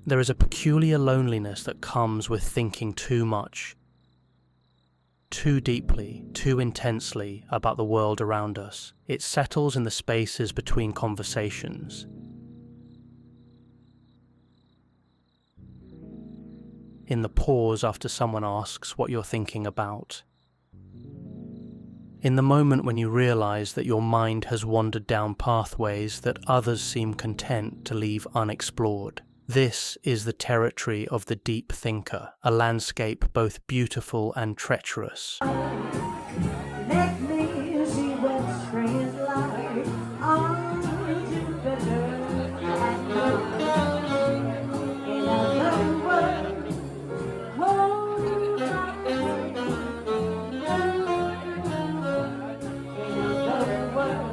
There is a peculiar loneliness that comes with thinking too much, too deeply, too intensely about the world around us. It settles in the spaces between conversations. In the pause after someone asks what you're thinking about. In the moment when you realize that your mind has wandered down pathways that others seem content to leave unexplored. This is the territory of the deep thinker, a landscape both beautiful and treacherous. Let me see what spring is like on Jupiter and in other words, hold my hand. In other words,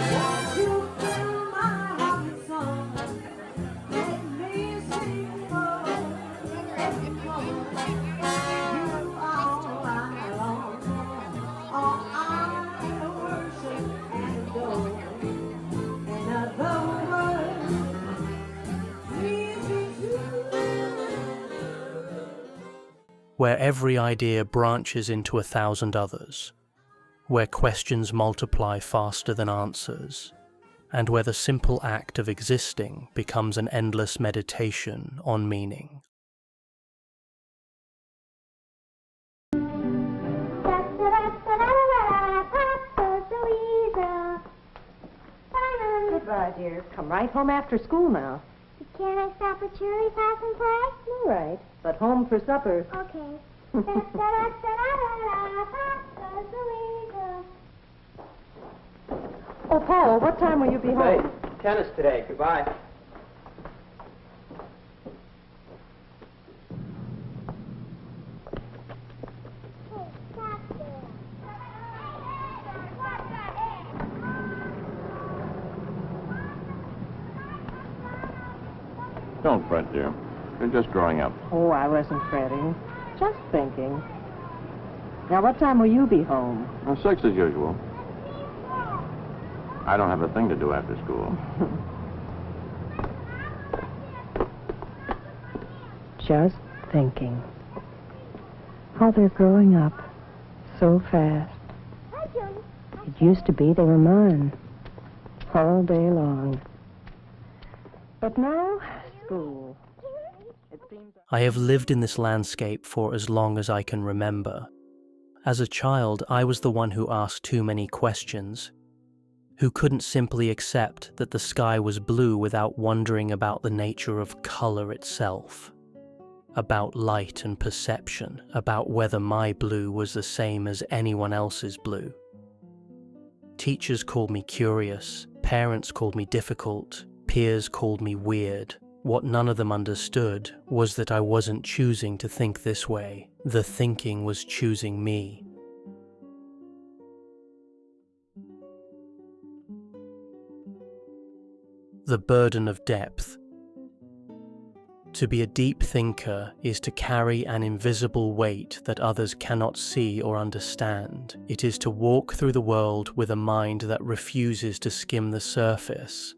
won't you fill my heart with song? Let me sing more. You all I long for, all I worship and adore. In other words, please be true. Where every idea branches into 1,000 others, where questions multiply faster than answers, and where the simple act of existing becomes an endless meditation on meaning. Goodbye, dear. Come right home after school now. Can't I stop at Shirley's house and play? All right. But home for supper. Okay. Oh, Paul, what time will you be home? Hey, tennis today. Goodbye. Don't fret, dear. You're just growing up. Oh, I wasn't fretting. Just thinking. Now, what time will you be home? 6 as usual. I don't have a thing to do after school. Just thinking. How they're growing up so fast. It used to be they were mine all day long. But now, school. It seems I have lived in this landscape for as long as I can remember. As a child, I was the one who asked too many questions, who couldn't simply accept that the sky was blue without wondering about the nature of color itself, about light and perception, about whether my blue was the same as anyone else's blue. Teachers called me curious, parents called me difficult, peers called me weird. What none of them understood was that I wasn't choosing to think this way. The thinking was choosing me. The burden of depth. To be a deep thinker is to carry an invisible weight that others cannot see or understand. It is to walk through the world with a mind that refuses to skim the surface,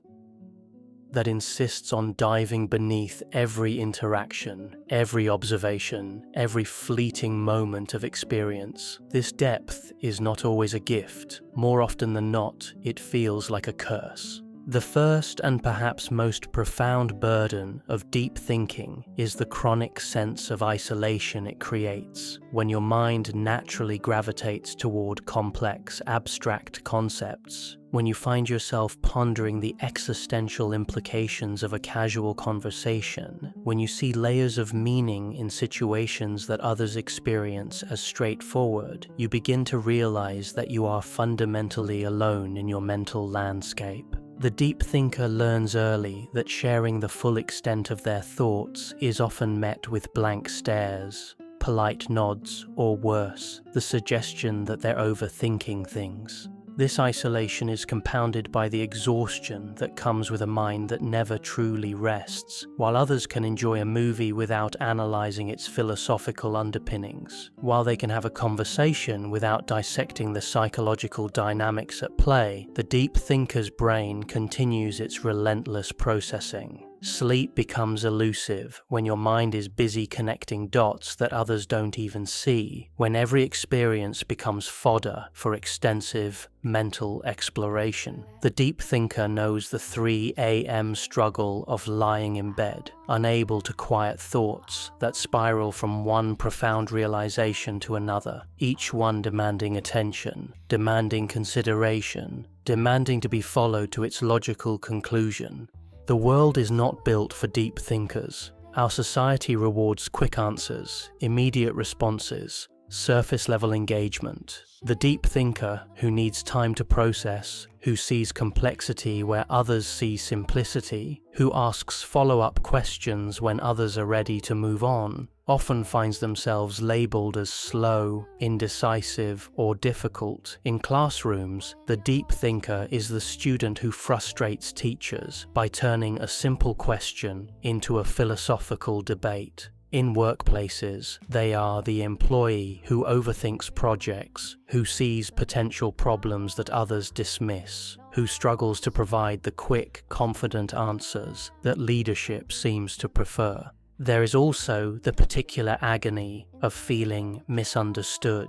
that insists on diving beneath every interaction, every observation, every fleeting moment of experience. This depth is not always a gift. More often than not, it feels like a curse. The first and perhaps most profound burden of deep thinking is the chronic sense of isolation it creates when your mind naturally gravitates toward complex, abstract concepts, when you find yourself pondering the existential implications of a casual conversation, when you see layers of meaning in situations that others experience as straightforward, you begin to realize that you are fundamentally alone in your mental landscape. The deep thinker learns early that sharing the full extent of their thoughts is often met with blank stares, polite nods, or worse, the suggestion that they're overthinking things. This isolation is compounded by the exhaustion that comes with a mind that never truly rests, while others can enjoy a movie without analyzing its philosophical underpinnings, while they can have a conversation without dissecting the psychological dynamics at play. The deep thinker's brain continues its relentless processing. Sleep becomes elusive when your mind is busy connecting dots that others don't even see, when every experience becomes fodder for extensive mental exploration. The deep thinker knows the 3 a.m. struggle of lying in bed, unable to quiet thoughts that spiral from one profound realization to another, each one demanding attention, demanding consideration, demanding to be followed to its logical conclusion. The world is not built for deep thinkers. Our society rewards quick answers, immediate responses, surface-level engagement. The deep thinker, who needs time to process, who sees complexity where others see simplicity, who asks follow-up questions when others are ready to move on, often finds themselves labeled as slow, indecisive, or difficult. In classrooms, the deep thinker is the student who frustrates teachers by turning a simple question into a philosophical debate. In workplaces, they are the employee who overthinks projects, who sees potential problems that others dismiss, who struggles to provide the quick, confident answers that leadership seems to prefer. There is also the particular agony of feeling misunderstood.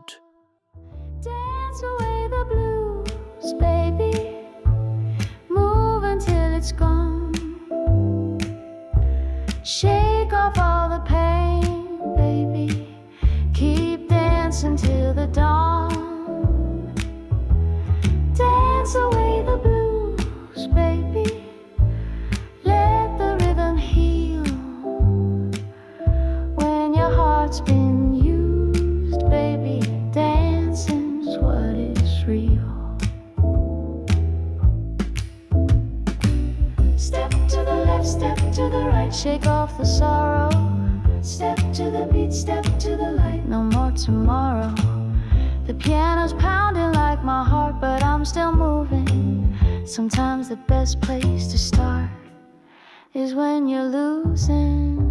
Dance away the blues, baby. Move until it's gone. Shake off all the pain, baby. Keep dancing till the dawn. Dance away the blues, baby. Let the rhythm heal. When your heart's been used, baby, dancing's what is real. Step to the left, step to the right, shake off the sorrow. Step to the beat, step to the light, no more tomorrow. The piano's pounding like my heart, but I'm still moving. Sometimes the best place to start is when you're losing.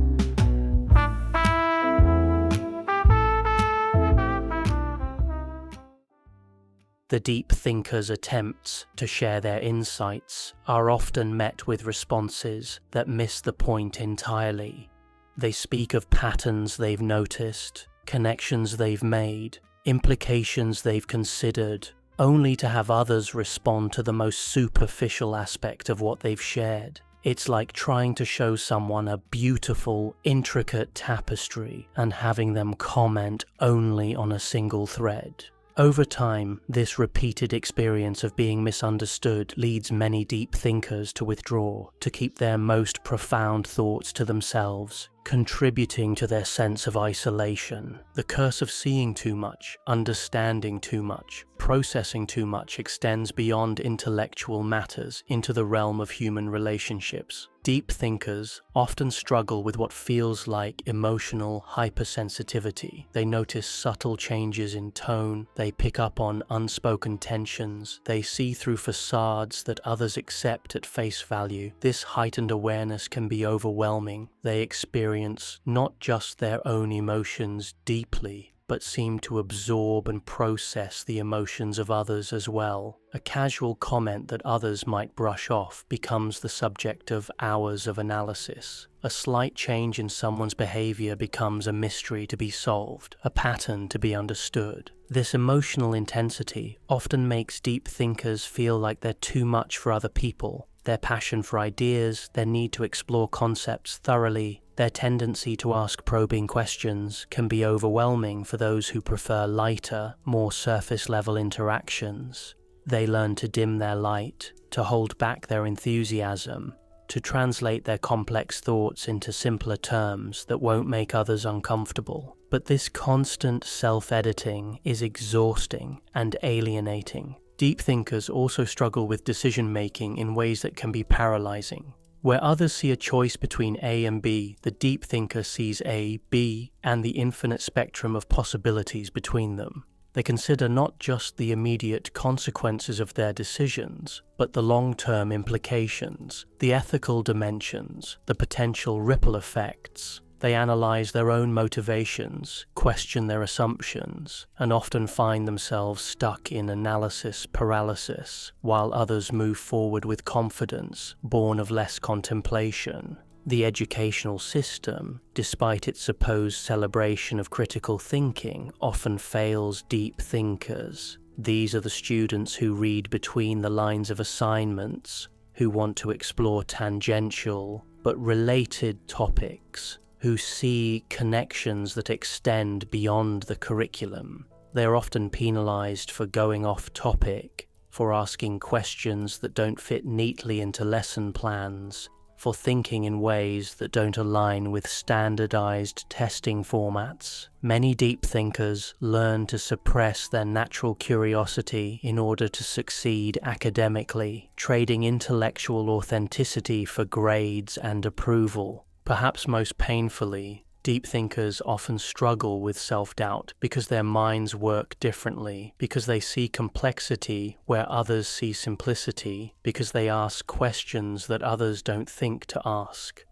The deep thinker's attempts to share their insights are often met with responses that miss the point entirely. They speak of patterns they've noticed, connections they've made, implications they've considered, only to have others respond to the most superficial aspect of what they've shared. It's like trying to show someone a beautiful, intricate tapestry and having them comment only on a single thread. Over time, this repeated experience of being misunderstood leads many deep thinkers to withdraw, to keep their most profound thoughts to themselves, contributing to their sense of isolation. The curse of seeing too much, understanding too much, processing too much extends beyond intellectual matters into the realm of human relationships. Deep thinkers often struggle with what feels like emotional hypersensitivity. They notice subtle changes in tone, they pick up on unspoken tensions, they see through facades that others accept at face value. This heightened awareness can be overwhelming. They experience not just their own emotions deeply, but seem to absorb and process the emotions of others as well. A casual comment that others might brush off becomes the subject of hours of analysis. A slight change in someone's behavior becomes a mystery to be solved, a pattern to be understood. This emotional intensity often makes deep thinkers feel like they're too much for other people. Their passion for ideas, their need to explore concepts thoroughly, their tendency to ask probing questions can be overwhelming for those who prefer lighter, more surface-level interactions. They learn to dim their light, to hold back their enthusiasm, to translate their complex thoughts into simpler terms that won't make others uncomfortable. But this constant self-editing is exhausting and alienating. Deep thinkers also struggle with decision-making in ways that can be paralyzing. Where others see a choice between A and B, the deep thinker sees A, B, and the infinite spectrum of possibilities between them. They consider not just the immediate consequences of their decisions, but the long-term implications, the ethical dimensions, the potential ripple effects. They analyze their own motivations, question their assumptions, and often find themselves stuck in analysis paralysis, while others move forward with confidence, born of less contemplation. The educational system, despite its supposed celebration of critical thinking, often fails deep thinkers. These are the students who read between the lines of assignments, who want to explore tangential but related topics, who see connections that extend beyond the curriculum. They are often penalized for going off topic, for asking questions that don't fit neatly into lesson plans, for thinking in ways that don't align with standardized testing formats. Many deep thinkers learn to suppress their natural curiosity in order to succeed academically, trading intellectual authenticity for grades and approval. Perhaps most painfully, deep thinkers often struggle with self-doubt because their minds work differently, because they see complexity where others see simplicity, because they ask questions that others don't think to ask.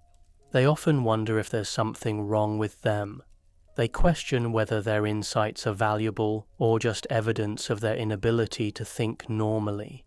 They often wonder if there's something wrong with them. They question whether their insights are valuable or just evidence of their inability to think normally.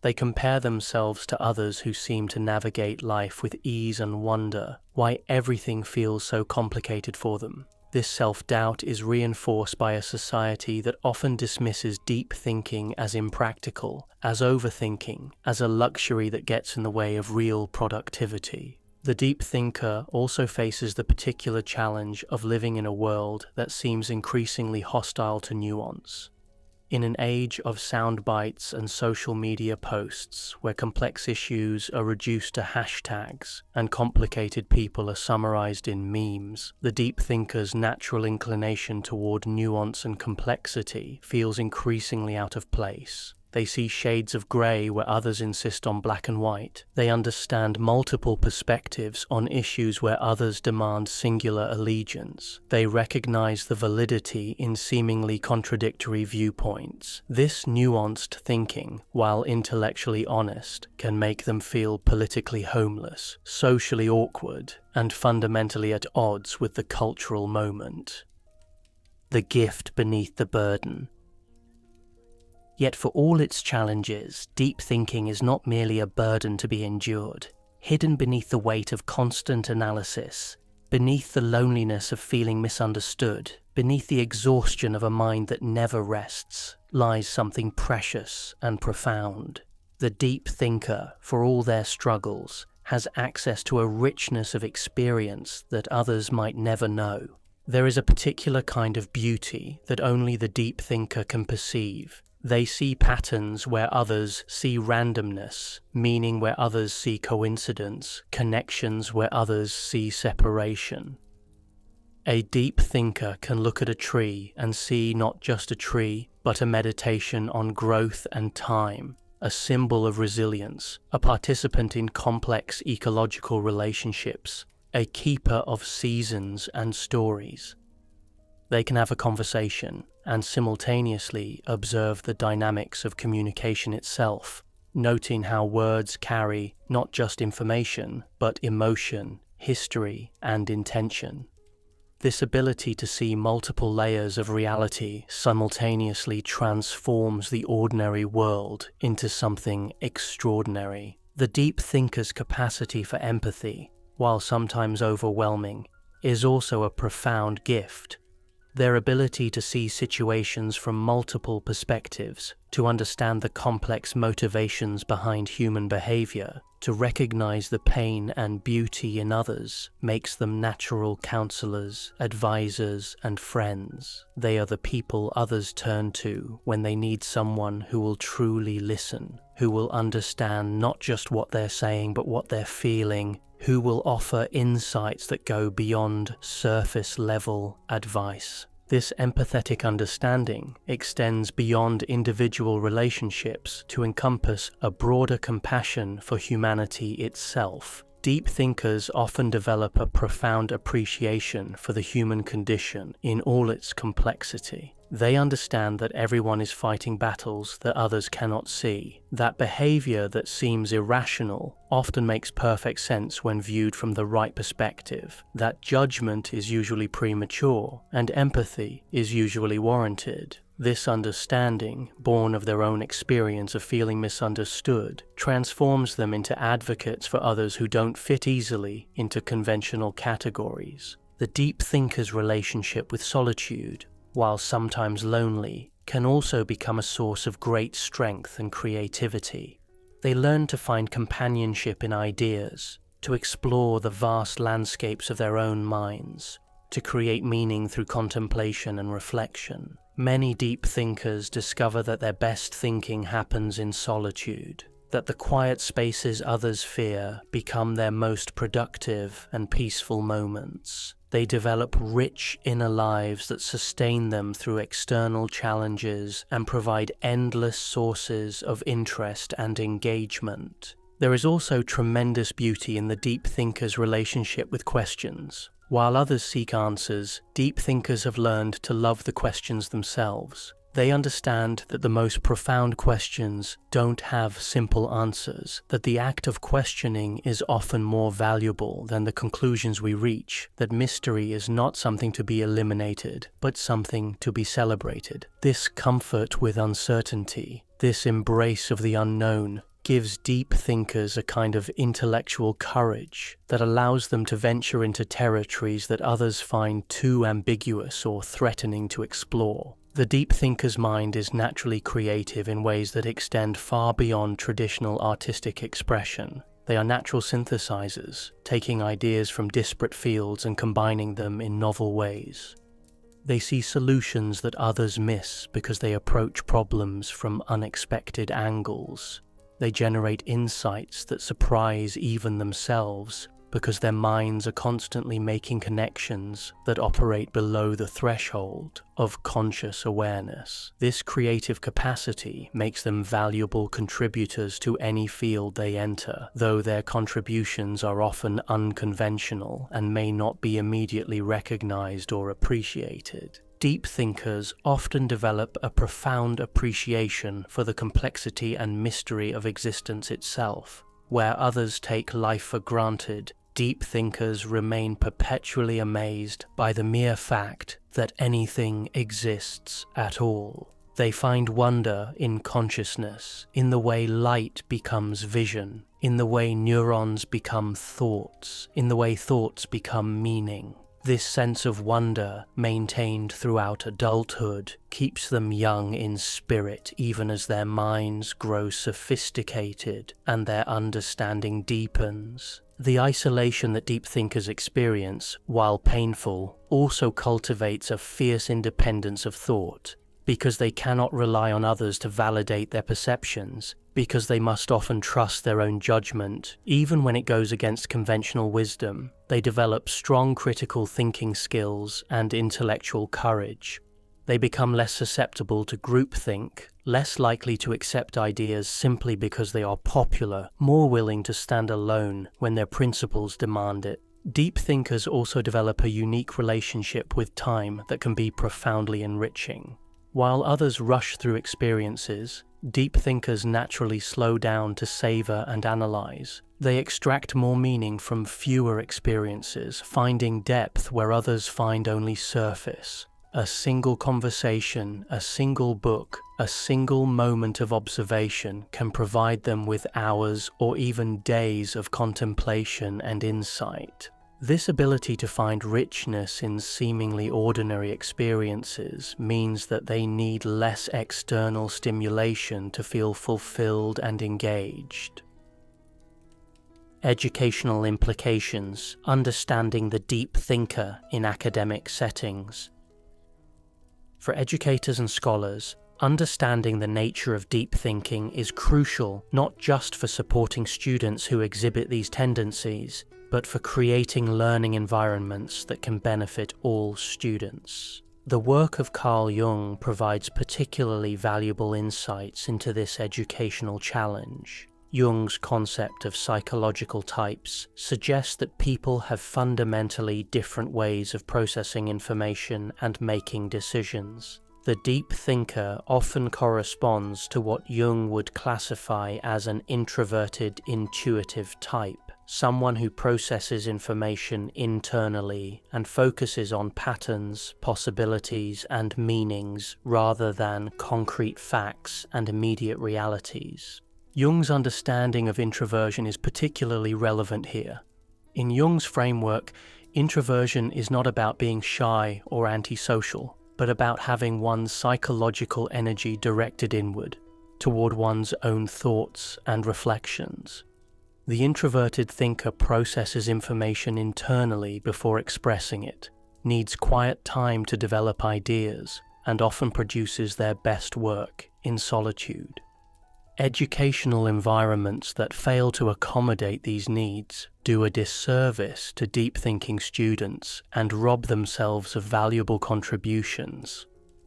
They compare themselves to others who seem to navigate life with ease and wonder why everything feels so complicated for them. This self-doubt is reinforced by a society that often dismisses deep thinking as impractical, as overthinking, as a luxury that gets in the way of real productivity. The deep thinker also faces the particular challenge of living in a world that seems increasingly hostile to nuance. In an age of sound bites and social media posts where complex issues are reduced to hashtags and complicated people are summarized in memes, the deep thinker's natural inclination toward nuance and complexity feels increasingly out of place. They see shades of grey where others insist on black and white. They understand multiple perspectives on issues where others demand singular allegiance. They recognize the validity in seemingly contradictory viewpoints. This nuanced thinking, while intellectually honest, can make them feel politically homeless, socially awkward, and fundamentally at odds with the cultural moment. The gift beneath the burden. Yet for all its challenges, deep thinking is not merely a burden to be endured. Hidden beneath the weight of constant analysis, beneath the loneliness of feeling misunderstood, beneath the exhaustion of a mind that never rests, lies something precious and profound. The deep thinker, for all their struggles, has access to a richness of experience that others might never know. There is a particular kind of beauty that only the deep thinker can perceive. They see patterns where others see randomness, meaning where others see coincidence, connections where others see separation. A deep thinker can look at a tree and see not just a tree, but a meditation on growth and time, a symbol of resilience, a participant in complex ecological relationships, a keeper of seasons and stories. They can have a conversation and simultaneously observe the dynamics of communication itself, noting how words carry not just information, but emotion, history, and intention. This ability to see multiple layers of reality simultaneously transforms the ordinary world into something extraordinary. The deep thinker's capacity for empathy, while sometimes overwhelming, is also a profound gift. Their ability to see situations from multiple perspectives, to understand the complex motivations behind human behavior, to recognize the pain and beauty in others, makes them natural counselors, advisors, and friends. They are the people others turn to when they need someone who will truly listen, who will understand not just what they're saying but what they're feeling, who will offer insights that go beyond surface-level advice. This empathetic understanding extends beyond individual relationships to encompass a broader compassion for humanity itself. Deep thinkers often develop a profound appreciation for the human condition in all its complexity. They understand that everyone is fighting battles that others cannot see. That behavior that seems irrational often makes perfect sense when viewed from the right perspective. That judgment is usually premature, and empathy is usually warranted. This understanding, born of their own experience of feeling misunderstood, transforms them into advocates for others who don't fit easily into conventional categories. The deep thinker's relationship with solitude, while sometimes lonely, can also become a source of great strength and creativity. They learn to find companionship in ideas, to explore the vast landscapes of their own minds, to create meaning through contemplation and reflection. Many deep thinkers discover that their best thinking happens in solitude, that the quiet spaces others fear become their most productive and peaceful moments. They develop rich inner lives that sustain them through external challenges and provide endless sources of interest and engagement. There is also tremendous beauty in the deep thinker's relationship with questions. While others seek answers, deep thinkers have learned to love the questions themselves. They understand that the most profound questions don't have simple answers, that the act of questioning is often more valuable than the conclusions we reach, that mystery is not something to be eliminated, but something to be celebrated. This comfort with uncertainty, this embrace of the unknown, gives deep thinkers a kind of intellectual courage that allows them to venture into territories that others find too ambiguous or threatening to explore. The deep thinker's mind is naturally creative in ways that extend far beyond traditional artistic expression. They are natural synthesizers, taking ideas from disparate fields and combining them in novel ways. They see solutions that others miss because they approach problems from unexpected angles. They generate insights that surprise even themselves because their minds are constantly making connections that operate below the threshold of conscious awareness. This creative capacity makes them valuable contributors to any field they enter, though their contributions are often unconventional and may not be immediately recognized or appreciated. Deep thinkers often develop a profound appreciation for the complexity and mystery of existence itself. Where others take life for granted, deep thinkers remain perpetually amazed by the mere fact that anything exists at all. They find wonder in consciousness, in the way light becomes vision, in the way neurons become thoughts, in the way thoughts become meaning. This sense of wonder, maintained throughout adulthood, keeps them young in spirit even as their minds grow sophisticated and their understanding deepens. The isolation that deep thinkers experience, while painful, also cultivates a fierce independence of thought, because they cannot rely on others to validate their perceptions, because they must often trust their own judgment, even when it goes against conventional wisdom. They develop strong critical thinking skills and intellectual courage. They become less susceptible to groupthink, less likely to accept ideas simply because they are popular, more willing to stand alone when their principles demand it. Deep thinkers also develop a unique relationship with time that can be profoundly enriching. While others rush through experiences, deep thinkers naturally slow down to savor and analyze. They extract more meaning from fewer experiences, finding depth where others find only surface. A single conversation, a single book, a single moment of observation can provide them with hours or even days of contemplation and insight. This ability to find richness in seemingly ordinary experiences means that they need less external stimulation to feel fulfilled and engaged. Educational implications: understanding the deep thinker in academic settings. For educators and scholars, understanding the nature of deep thinking is crucial not just for supporting students who exhibit these tendencies, but for creating learning environments that can benefit all students. The work of Carl Jung provides particularly valuable insights into this educational challenge. Jung's concept of psychological types suggests that people have fundamentally different ways of processing information and making decisions. The deep thinker often corresponds to what Jung would classify as an introverted intuitive type, someone who processes information internally and focuses on patterns, possibilities, and meanings rather than concrete facts and immediate realities. Jung's understanding of introversion is particularly relevant here. In Jung's framework, introversion is not about being shy or antisocial, but about having one's psychological energy directed inward, toward one's own thoughts and reflections. The introverted thinker processes information internally before expressing it, needs quiet time to develop ideas, and often produces their best work in solitude. Educational environments that fail to accommodate these needs do a disservice to deep-thinking students and rob themselves of valuable contributions.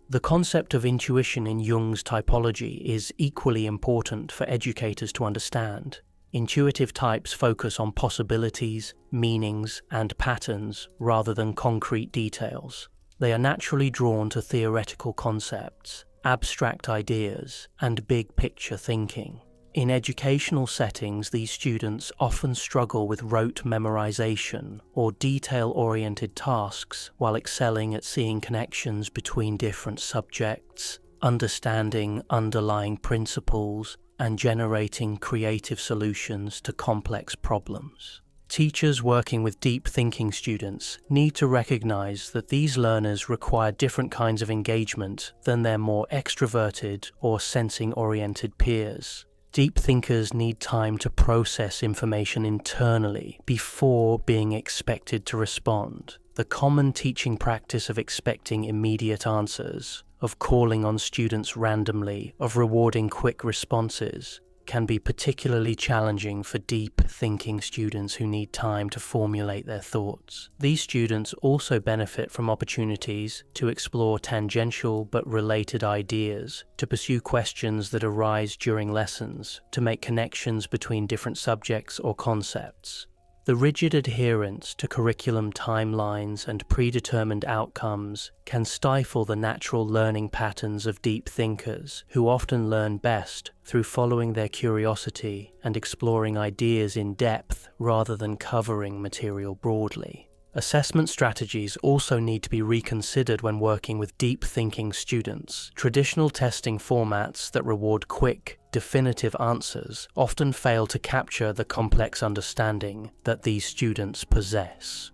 The concept of intuition in Jung's typology is equally important for educators to understand. Intuitive types focus on possibilities, meanings, and patterns rather than concrete details. They are naturally drawn to theoretical concepts, abstract ideas, and big-picture thinking. In educational settings, these students often struggle with rote memorization or detail-oriented tasks while excelling at seeing connections between different subjects, understanding underlying principles, and generating creative solutions to complex problems. Teachers working with deep-thinking students need to recognize that these learners require different kinds of engagement than their more extroverted or sensing-oriented peers. Deep thinkers need time to process information internally before being expected to respond. The common teaching practice of expecting immediate answers, of calling on students randomly, of rewarding quick responses, can be particularly challenging for deep-thinking students who need time to formulate their thoughts. These students also benefit from opportunities to explore tangential but related ideas, to pursue questions that arise during lessons, to make connections between different subjects or concepts. The rigid adherence to curriculum timelines and predetermined outcomes can stifle the natural learning patterns of deep thinkers, who often learn best through following their curiosity and exploring ideas in depth rather than covering material broadly. Assessment strategies also need to be reconsidered when working with deep-thinking students. Traditional testing formats that reward quick, definitive answers often fail to capture the complex understanding that these students possess.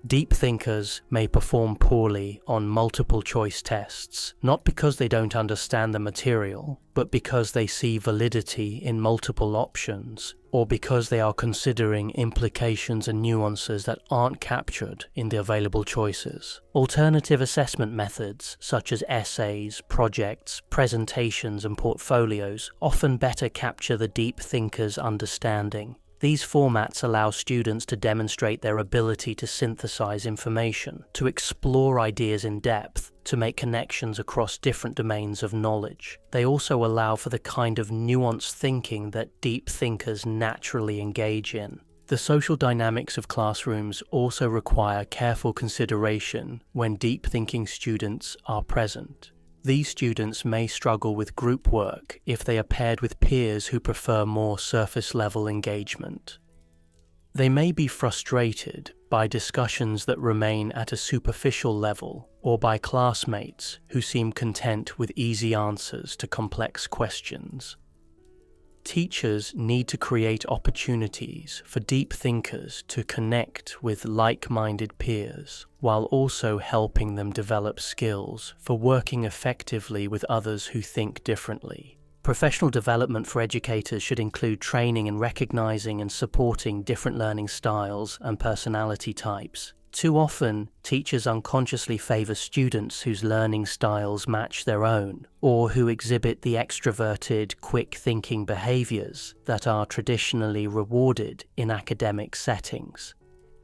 Deep thinkers may perform poorly on multiple-choice tests, not because they don't understand the material, but because they see validity in multiple options, or because they are considering implications and nuances that aren't captured in the available choices. Alternative assessment methods, such as essays, projects, presentations, and portfolios, often better capture the deep thinker's understanding. These formats allow students to demonstrate their ability to synthesize information, to explore ideas in depth, to make connections across different domains of knowledge. They also allow for the kind of nuanced thinking that deep thinkers naturally engage in. The social dynamics of classrooms also require careful consideration when deep-thinking students are present. These students may struggle with group work if they are paired with peers who prefer more surface-level engagement. They may be frustrated by discussions that remain at a superficial level, or by classmates who seem content with easy answers to complex questions. Teachers need to create opportunities for deep thinkers to connect with like-minded peers, while also helping them develop skills for working effectively with others who think differently. Professional development for educators should include training in recognizing and supporting different learning styles and personality types. Too often, teachers unconsciously favor students whose learning styles match their own, or who exhibit the extroverted, quick-thinking behaviors that are traditionally rewarded in academic settings.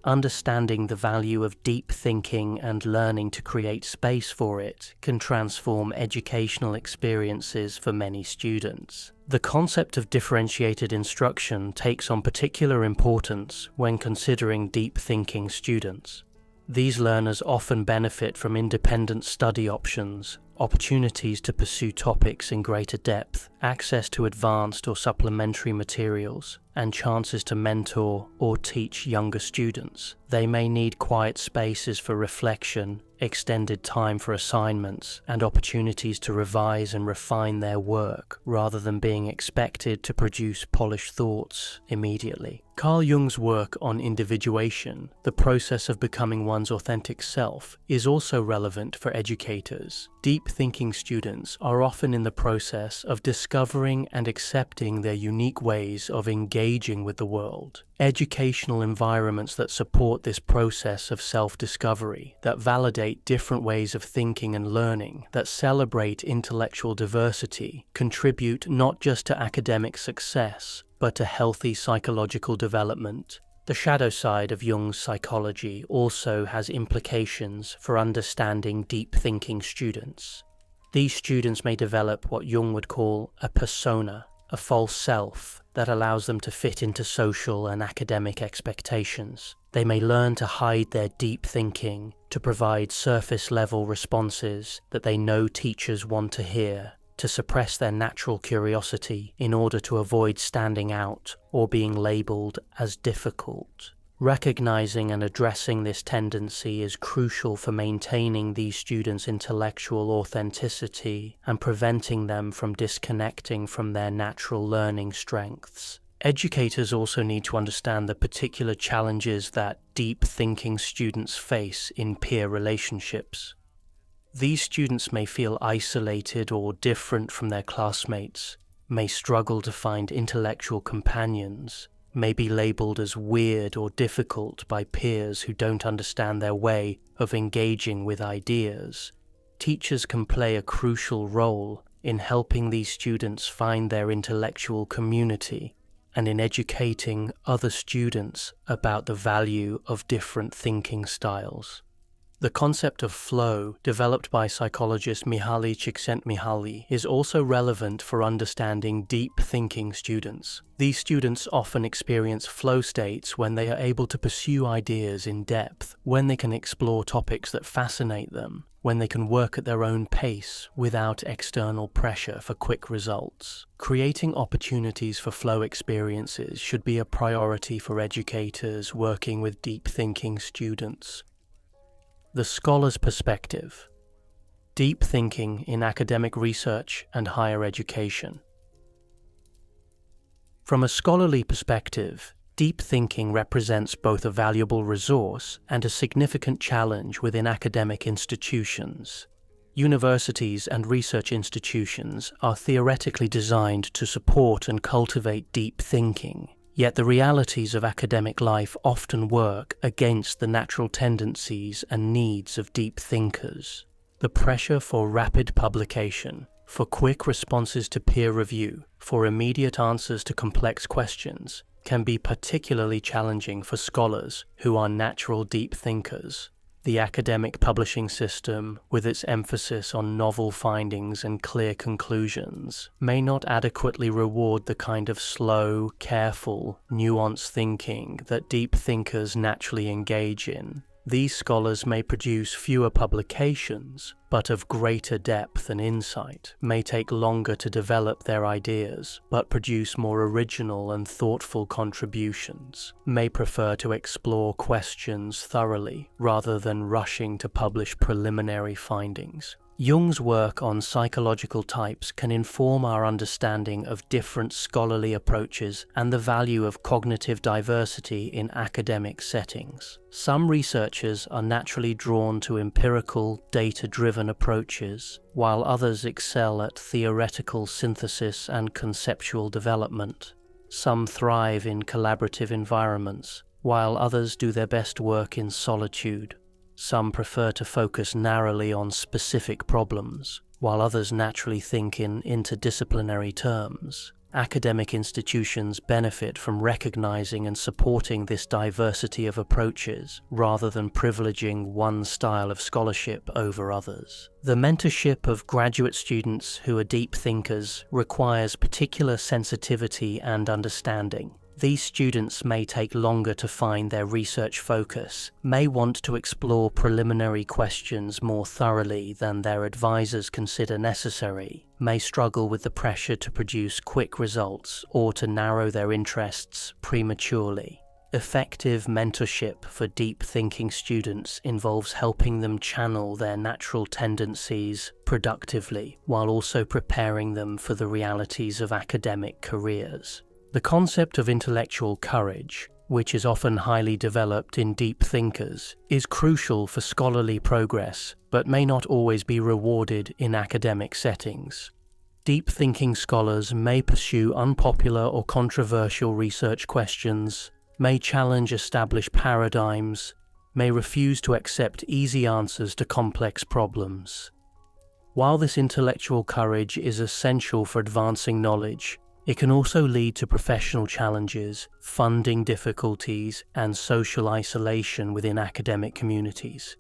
Understanding the value of deep thinking and learning to create space for it can transform educational experiences for many students. The concept of differentiated instruction takes on particular importance when considering deep thinking students. These learners often benefit from independent study options, opportunities to pursue topics in greater depth, access to advanced or supplementary materials, and chances to mentor or teach younger students. They may need quiet spaces for reflection, extended time for assignments, and opportunities to revise and refine their work, rather than being expected to produce polished thoughts immediately. Carl Jung's work on individuation, the process of becoming one's authentic self, is also relevant for educators. Deep-thinking students are often in the process of discovering and accepting their unique ways of engaging with the world. Educational environments that support this process of self-discovery, that validate different ways of thinking and learning, that celebrate intellectual diversity, contribute not just to academic success, but to healthy psychological development. The shadow side of Jung's psychology also has implications for understanding deep-thinking students. These students may develop what Jung would call a persona, a false self that allows them to fit into social and academic expectations. They may learn to hide their deep thinking, to provide surface-level responses that they know teachers want to hear, to suppress their natural curiosity in order to avoid standing out or being labeled as difficult. Recognizing and addressing this tendency is crucial for maintaining these students' intellectual authenticity and preventing them from disconnecting from their natural learning strengths. Educators also need to understand the particular challenges that deep-thinking students face in peer relationships. These students may feel isolated or different from their classmates, may struggle to find intellectual companions, may be labeled as weird or difficult by peers who don't understand their way of engaging with ideas. Teachers can play a crucial role in helping these students find their intellectual community and in educating other students about the value of different thinking styles. The concept of flow, developed by psychologist Mihaly Csikszentmihalyi, is also relevant for understanding deep-thinking students. These students often experience flow states when they are able to pursue ideas in depth, when they can explore topics that fascinate them, when they can work at their own pace without external pressure for quick results. Creating opportunities for flow experiences should be a priority for educators working with deep-thinking students. The scholar's perspective. Deep thinking in academic research and higher education. From a scholarly perspective, deep thinking represents both a valuable resource and a significant challenge within academic institutions. Universities and research institutions are theoretically designed to support and cultivate deep thinking. Yet the realities of academic life often work against the natural tendencies and needs of deep thinkers. The pressure for rapid publication, for quick responses to peer review, for immediate answers to complex questions, can be particularly challenging for scholars who are natural deep thinkers. The academic publishing system, with its emphasis on novel findings and clear conclusions, may not adequately reward the kind of slow, careful, nuanced thinking that deep thinkers naturally engage in. These scholars may produce fewer publications, but of greater depth and insight, may take longer to develop their ideas, but produce more original and thoughtful contributions, may prefer to explore questions thoroughly rather than rushing to publish preliminary findings. Jung's work on psychological types can inform our understanding of different scholarly approaches and the value of cognitive diversity in academic settings. Some researchers are naturally drawn to empirical, data-driven approaches, while others excel at theoretical synthesis and conceptual development. Some thrive in collaborative environments, while others do their best work in solitude. Some prefer to focus narrowly on specific problems, while others naturally think in interdisciplinary terms. Academic institutions benefit from recognizing and supporting this diversity of approaches rather than privileging one style of scholarship over others. The mentorship of graduate students who are deep thinkers requires particular sensitivity and understanding. These students may take longer to find their research focus, may want to explore preliminary questions more thoroughly than their advisors consider necessary, may struggle with the pressure to produce quick results or to narrow their interests prematurely. Effective mentorship for deep thinking students involves helping them channel their natural tendencies productively while also preparing them for the realities of academic careers. The concept of intellectual courage, which is often highly developed in deep thinkers, is crucial for scholarly progress, but may not always be rewarded in academic settings. Deep thinking scholars may pursue unpopular or controversial research questions, may challenge established paradigms, may refuse to accept easy answers to complex problems. While this intellectual courage is essential for advancing knowledge, it can also lead to professional challenges, funding difficulties, and social isolation within academic communities.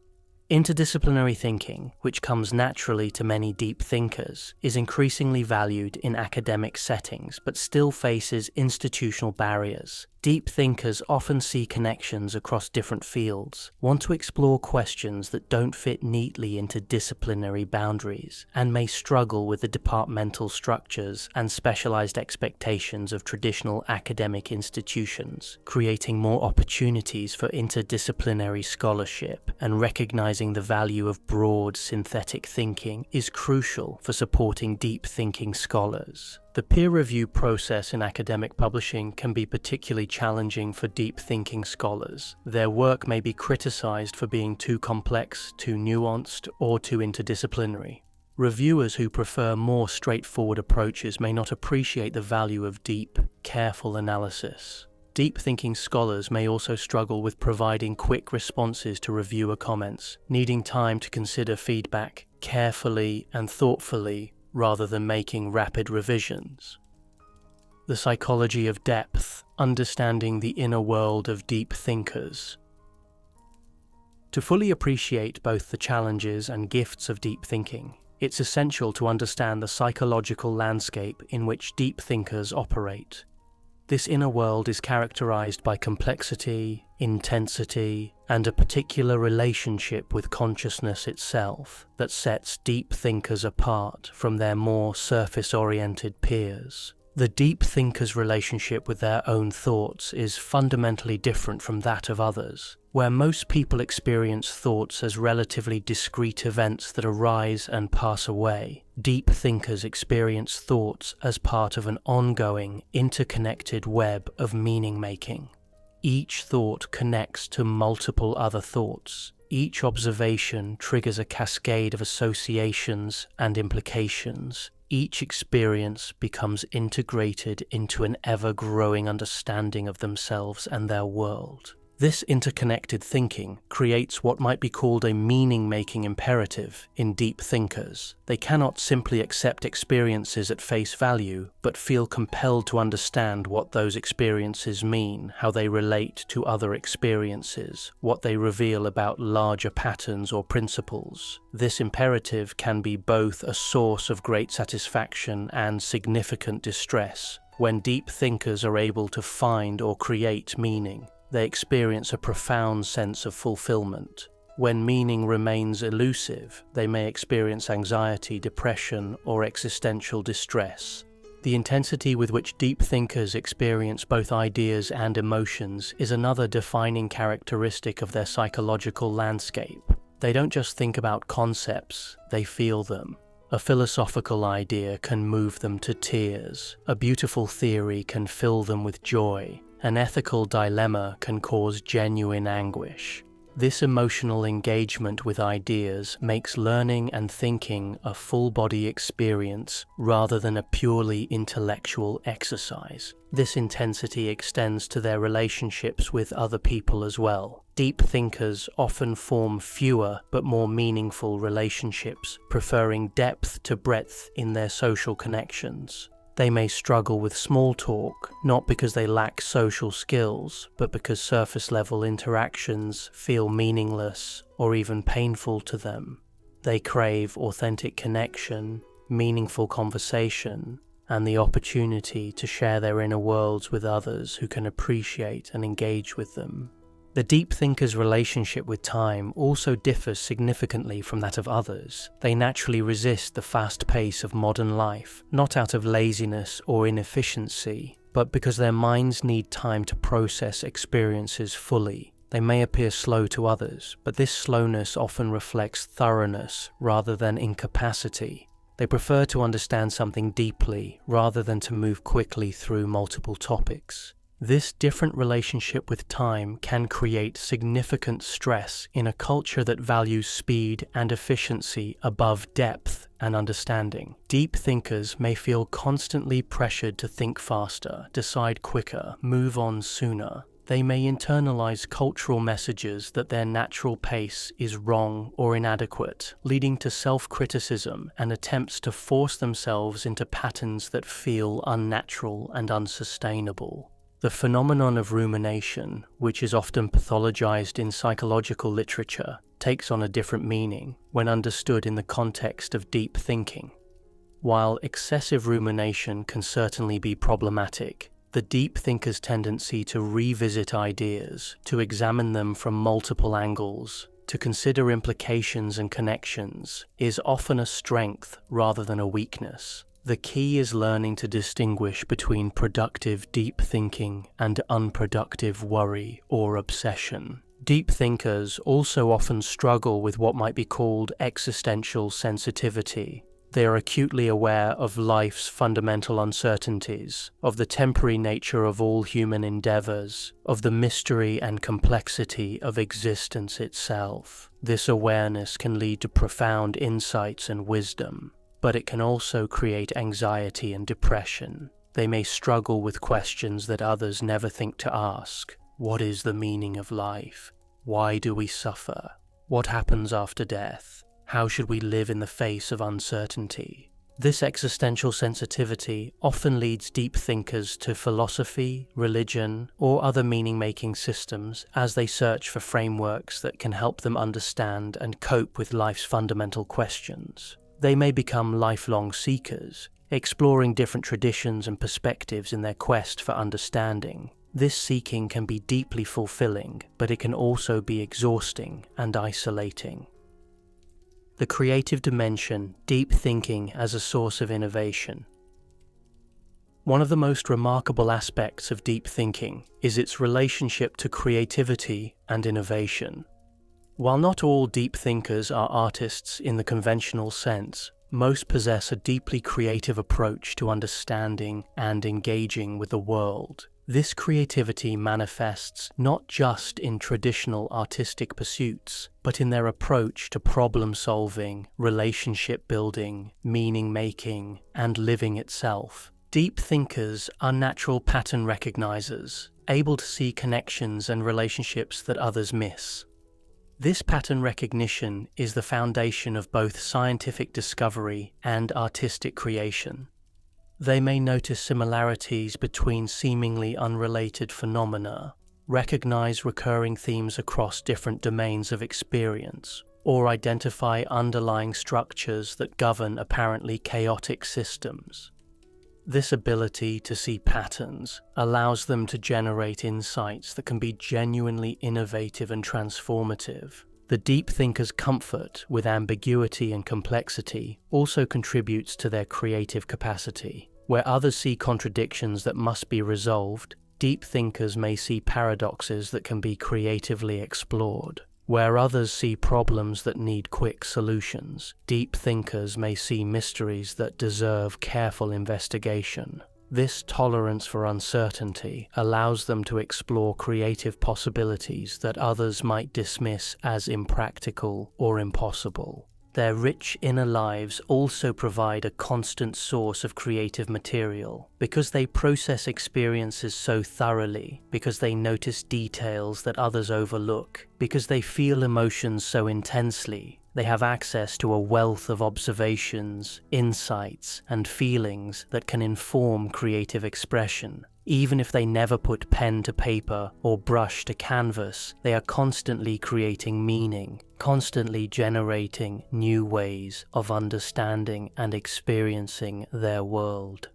Interdisciplinary thinking, which comes naturally to many deep thinkers, is increasingly valued in academic settings but still faces institutional barriers. Deep thinkers often see connections across different fields, want to explore questions that don't fit neatly into disciplinary boundaries, and may struggle with the departmental structures and specialized expectations of traditional academic institutions, creating more opportunities for interdisciplinary scholarship. And recognizing the value of broad synthetic thinking is crucial for supporting deep thinking scholars. The peer review process in academic publishing can be particularly challenging for deep thinking scholars. Their work may be criticized for being too complex, too nuanced, or too interdisciplinary. Reviewers who prefer more straightforward approaches may not appreciate the value of deep, careful analysis. Deep thinking scholars may also struggle with providing quick responses to reviewer comments, needing time to consider feedback carefully and thoughtfully rather than making rapid revisions. The psychology of depth, understanding the inner world of deep thinkers. To fully appreciate both the challenges and gifts of deep thinking, it's essential to understand the psychological landscape in which deep thinkers operate. This inner world is characterized by complexity, intensity, and a particular relationship with consciousness itself that sets deep thinkers apart from their more surface-oriented peers. The deep thinker's relationship with their own thoughts is fundamentally different from that of others. Where most people experience thoughts as relatively discrete events that arise and pass away, deep thinkers experience thoughts as part of an ongoing, interconnected web of meaning-making. Each thought connects to multiple other thoughts. Each observation triggers a cascade of associations and implications. Each experience becomes integrated into an ever-growing understanding of themselves and their world. This interconnected thinking creates what might be called a meaning-making imperative in deep thinkers. They cannot simply accept experiences at face value, but feel compelled to understand what those experiences mean, how they relate to other experiences, what they reveal about larger patterns or principles. This imperative can be both a source of great satisfaction and significant distress. When deep thinkers are able to find or create meaning, they experience a profound sense of fulfillment. When meaning remains elusive, they may experience anxiety, depression, or existential distress. The intensity with which deep thinkers experience both ideas and emotions is another defining characteristic of their psychological landscape. They don't just think about concepts, they feel them. A philosophical idea can move them to tears. A beautiful theory can fill them with joy. An ethical dilemma can cause genuine anguish. This emotional engagement with ideas makes learning and thinking a full-body experience rather than a purely intellectual exercise. This intensity extends to their relationships with other people as well. Deep thinkers often form fewer but more meaningful relationships, preferring depth to breadth in their social connections. They may struggle with small talk, not because they lack social skills, but because surface-level interactions feel meaningless or even painful to them. They crave authentic connection, meaningful conversation, and the opportunity to share their inner worlds with others who can appreciate and engage with them. The deep thinker's relationship with time also differs significantly from that of others. They naturally resist the fast pace of modern life, not out of laziness or inefficiency, but because their minds need time to process experiences fully. They may appear slow to others, but this slowness often reflects thoroughness rather than incapacity. They prefer to understand something deeply rather than to move quickly through multiple topics. This different relationship with time can create significant stress in a culture that values speed and efficiency above depth and understanding. Deep thinkers may feel constantly pressured to think faster, decide quicker, move on sooner. They may internalize cultural messages that their natural pace is wrong or inadequate, leading to self-criticism and attempts to force themselves into patterns that feel unnatural and unsustainable. The phenomenon of rumination, which is often pathologized in psychological literature, takes on a different meaning when understood in the context of deep thinking. While excessive rumination can certainly be problematic, the deep thinker's tendency to revisit ideas, to examine them from multiple angles, to consider implications and connections, is often a strength rather than a weakness. The key is learning to distinguish between productive deep thinking and unproductive worry or obsession. Deep thinkers also often struggle with what might be called existential sensitivity. They are acutely aware of life's fundamental uncertainties, of the temporary nature of all human endeavors, of the mystery and complexity of existence itself. This awareness can lead to profound insights and wisdom, but it can also create anxiety and depression. They may struggle with questions that others never think to ask. What is the meaning of life? Why do we suffer? What happens after death? How should we live in the face of uncertainty? This existential sensitivity often leads deep thinkers to philosophy, religion, or other meaning-making systems as they search for frameworks that can help them understand and cope with life's fundamental questions. They may become lifelong seekers, exploring different traditions and perspectives in their quest for understanding. This seeking can be deeply fulfilling, but it can also be exhausting and isolating. The creative dimension, deep thinking as a source of innovation. One of the most remarkable aspects of deep thinking is its relationship to creativity and innovation. While not all deep thinkers are artists in the conventional sense, most possess a deeply creative approach to understanding and engaging with the world. This creativity manifests not just in traditional artistic pursuits, but in their approach to problem-solving, relationship-building, meaning-making, and living itself. Deep thinkers are natural pattern recognizers, able to see connections and relationships that others miss. This pattern recognition is the foundation of both scientific discovery and artistic creation. They may notice similarities between seemingly unrelated phenomena, recognize recurring themes across different domains of experience, or identify underlying structures that govern apparently chaotic systems. This ability to see patterns allows them to generate insights that can be genuinely innovative and transformative. The deep thinker's comfort with ambiguity and complexity also contributes to their creative capacity. Where others see contradictions that must be resolved, deep thinkers may see paradoxes that can be creatively explored. Where others see problems that need quick solutions, deep thinkers may see mysteries that deserve careful investigation. This tolerance for uncertainty allows them to explore creative possibilities that others might dismiss as impractical or impossible. Their rich inner lives also provide a constant source of creative material. Because they process experiences so thoroughly, because they notice details that others overlook, because they feel emotions so intensely, They have access to a wealth of observations, insights, and feelings that can inform creative expression. Even if they never put pen to paper or brush to canvas, they are constantly creating meaning, constantly generating new ways of understanding and experiencing their world.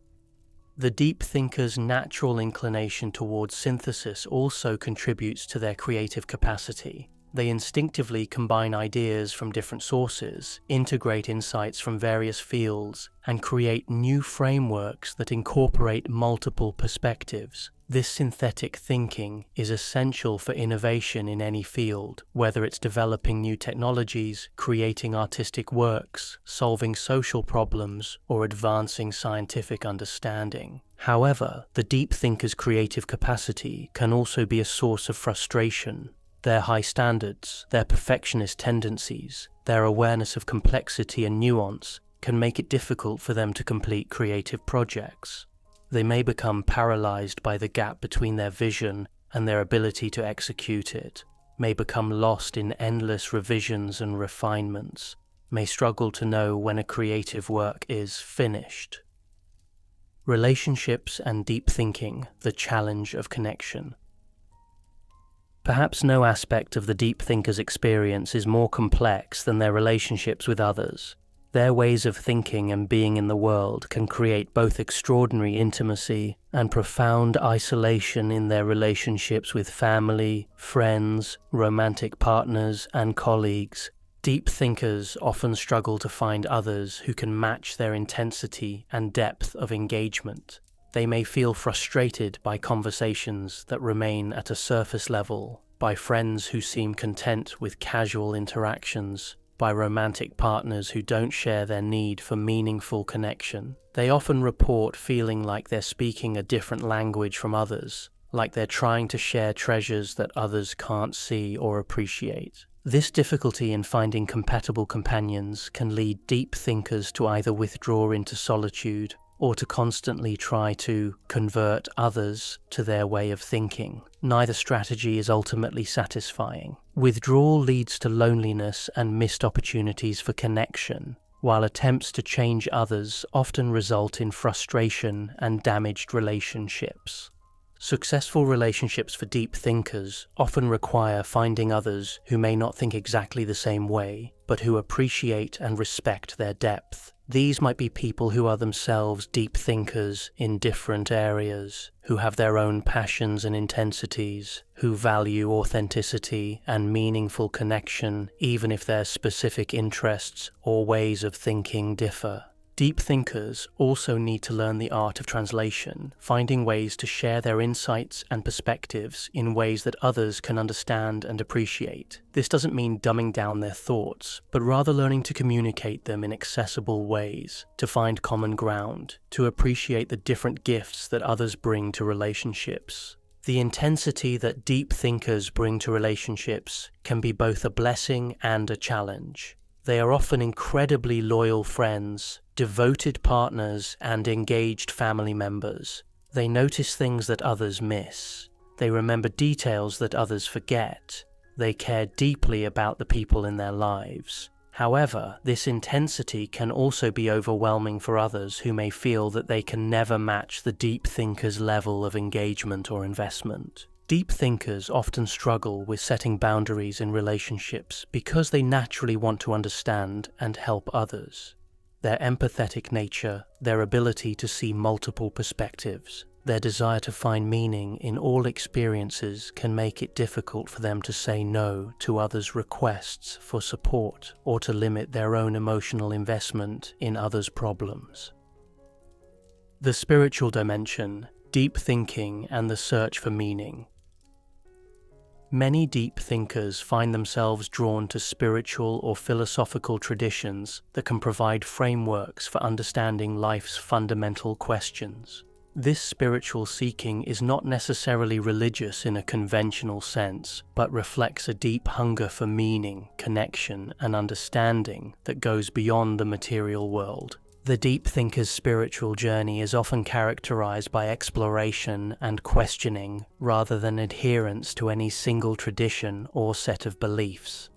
The deep thinker's natural inclination towards synthesis also contributes to their creative capacity. They instinctively combine ideas from different sources, integrate insights from various fields, and create new frameworks that incorporate multiple perspectives. This synthetic thinking is essential for innovation in any field, whether it's developing new technologies, creating artistic works, solving social problems, or advancing scientific understanding. However, the deep thinker's creative capacity can also be a source of frustration. Their high standards, their perfectionist tendencies, their awareness of complexity and nuance can make it difficult for them to complete creative projects. They may become paralyzed by the gap between their vision and their ability to execute it, may become lost in endless revisions and refinements, may struggle to know when a creative work is finished. Relationships and deep thinking, the challenge of connection. Perhaps no aspect of the deep thinker's experience is more complex than their relationships with others. Their ways of thinking and being in the world can create both extraordinary intimacy and profound isolation in their relationships with family, friends, romantic partners, and colleagues. Deep thinkers often struggle to find others who can match their intensity and depth of engagement. They may feel frustrated by conversations that remain at a surface level, by friends who seem content with casual interactions, by romantic partners who don't share their need for meaningful connection. They often report feeling like they're speaking a different language from others, like they're trying to share treasures that others can't see or appreciate. This difficulty in finding compatible companions can lead deep thinkers to either withdraw into solitude or to constantly try to convert others to their way of thinking. Neither strategy is ultimately satisfying. Withdrawal leads to loneliness and missed opportunities for connection, while attempts to change others often result in frustration and damaged relationships. Successful relationships for deep thinkers often require finding others who may not think exactly the same way, but who appreciate and respect their depth. These might be people who are themselves deep thinkers in different areas, who have their own passions and intensities, who value authenticity and meaningful connection, even if their specific interests or ways of thinking differ. Deep thinkers also need to learn the art of translation, finding ways to share their insights and perspectives in ways that others can understand and appreciate. This doesn't mean dumbing down their thoughts, but rather learning to communicate them in accessible ways, to find common ground, to appreciate the different gifts that others bring to relationships. The intensity that deep thinkers bring to relationships can be both a blessing and a challenge. They are often incredibly loyal friends, devoted partners, and engaged family members. They notice things that others miss. They remember details that others forget. They care deeply about the people in their lives. However, this intensity can also be overwhelming for others who may feel that they can never match the deep thinker's level of engagement or investment. Deep thinkers often struggle with setting boundaries in relationships because they naturally want to understand and help others. Their empathetic nature, their ability to see multiple perspectives, their desire to find meaning in all experiences can make it difficult for them to say no to others' requests for support or to limit their own emotional investment in others' problems. The spiritual dimension, deep thinking, and the search for meaning. Many deep thinkers find themselves drawn to spiritual or philosophical traditions that can provide frameworks for understanding life's fundamental questions. This spiritual seeking is not necessarily religious in a conventional sense, but reflects a deep hunger for meaning, connection, and understanding that goes beyond the material world. The deep thinker's spiritual journey is often characterized by exploration and questioning rather than adherence to any single tradition or set of beliefs.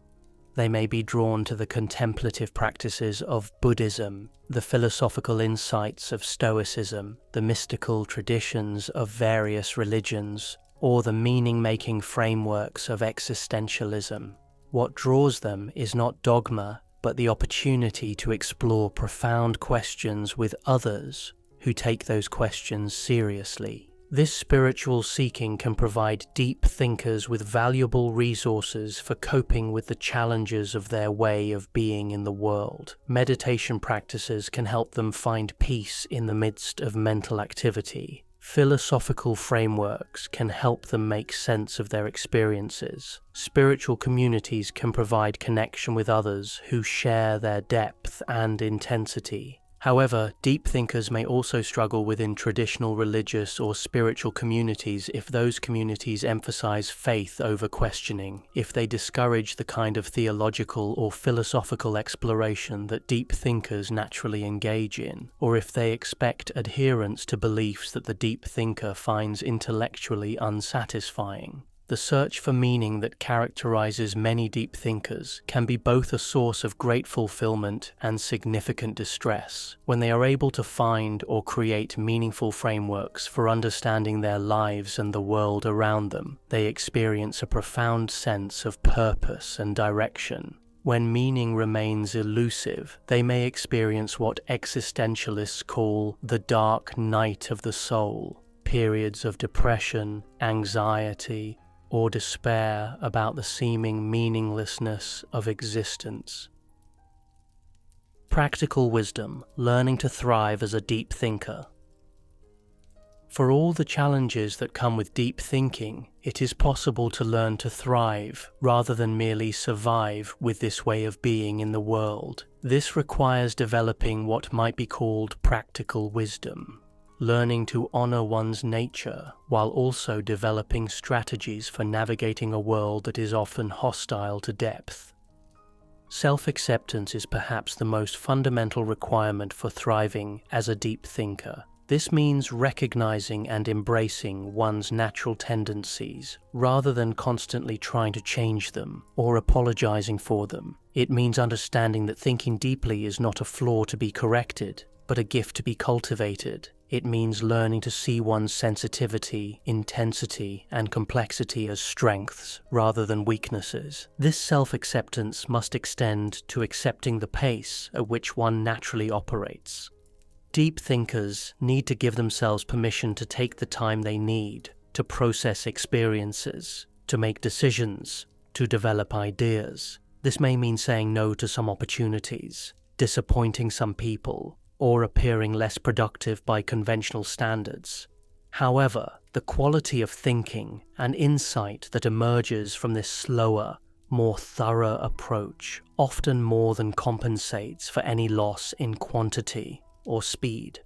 They may be drawn to the contemplative practices of Buddhism, the philosophical insights of Stoicism, the mystical traditions of various religions, or the meaning-making frameworks of existentialism. What draws them is not dogma, but the opportunity to explore profound questions with others who take those questions seriously. This spiritual seeking can provide deep thinkers with valuable resources for coping with the challenges of their way of being in the world. Meditation practices can help them find peace in the midst of mental activity. Philosophical frameworks can help them make sense of their experiences. Spiritual communities can provide connection with others who share their depth and intensity. However, deep thinkers may also struggle within traditional religious or spiritual communities if those communities emphasize faith over questioning, if they discourage the kind of theological or philosophical exploration that deep thinkers naturally engage in, or if they expect adherence to beliefs that the deep thinker finds intellectually unsatisfying. The search for meaning that characterizes many deep thinkers can be both a source of great fulfillment and significant distress. When they are able to find or create meaningful frameworks for understanding their lives and the world around them, they experience a profound sense of purpose and direction. When meaning remains elusive, they may experience what existentialists call the dark night of the soul, periods of depression, anxiety, or despair about the seeming meaninglessness of existence. Practical wisdom, learning to thrive as a deep thinker. For all the challenges that come with deep thinking, it is possible to learn to thrive rather than merely survive with this way of being in the world. This requires developing what might be called practical wisdom, learning to honor one's nature while also developing strategies for navigating a world that is often hostile to depth. Self-acceptance is perhaps the most fundamental requirement for thriving as a deep thinker. This means recognizing and embracing one's natural tendencies rather than constantly trying to change them or apologizing for them. It means understanding that thinking deeply is not a flaw to be corrected, but a gift to be cultivated. It means learning to see one's sensitivity, intensity, and complexity as strengths rather than weaknesses. This self-acceptance must extend to accepting the pace at which one naturally operates. Deep thinkers need to give themselves permission to take the time they need to process experiences, to make decisions, to develop ideas. This may mean saying no to some opportunities, disappointing some people, or appearing less productive by conventional standards. However, the quality of thinking and insight that emerges from this slower, more thorough approach often more than compensates for any loss in quantity or speed.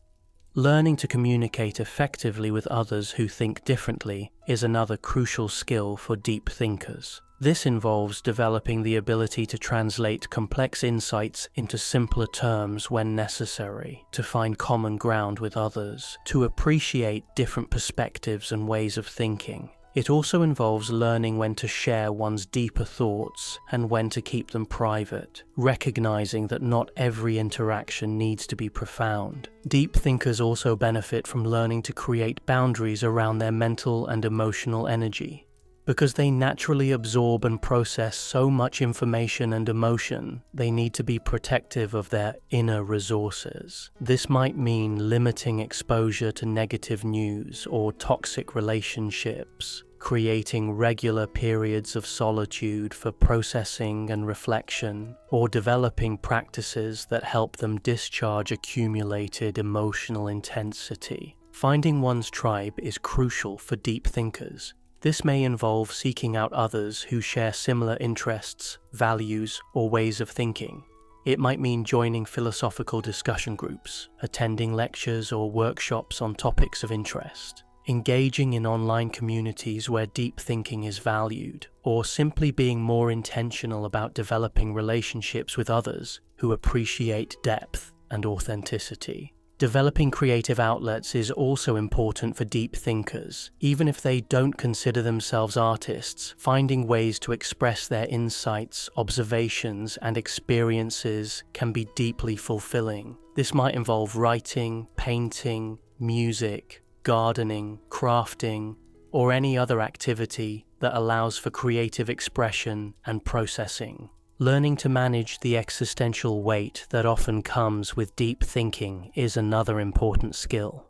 Learning to communicate effectively with others who think differently is another crucial skill for deep thinkers. This involves developing the ability to translate complex insights into simpler terms when necessary, to find common ground with others, to appreciate different perspectives and ways of thinking. It also involves learning when to share one's deeper thoughts and when to keep them private, recognizing that not every interaction needs to be profound. Deep thinkers also benefit from learning to create boundaries around their mental and emotional energy. Because they naturally absorb and process so much information and emotion, they need to be protective of their inner resources. This might mean limiting exposure to negative news or toxic relationships, creating regular periods of solitude for processing and reflection, or developing practices that help them discharge accumulated emotional intensity. Finding one's tribe is crucial for deep thinkers. This may involve seeking out others who share similar interests, values, or ways of thinking. It might mean joining philosophical discussion groups, attending lectures or workshops on topics of interest, engaging in online communities where deep thinking is valued, or simply being more intentional about developing relationships with others who appreciate depth and authenticity. Developing creative outlets is also important for deep thinkers. Even if they don't consider themselves artists, finding ways to express their insights, observations, and experiences can be deeply fulfilling. This might involve writing, painting, music, gardening, crafting, or any other activity that allows for creative expression and processing. Learning to manage the existential weight that often comes with deep thinking is another important skill.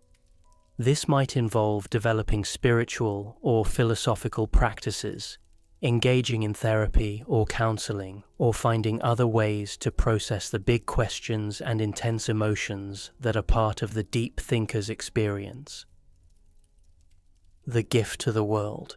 This might involve developing spiritual or philosophical practices, engaging in therapy or counseling, or finding other ways to process the big questions and intense emotions that are part of the deep thinker's experience. The gift to the world.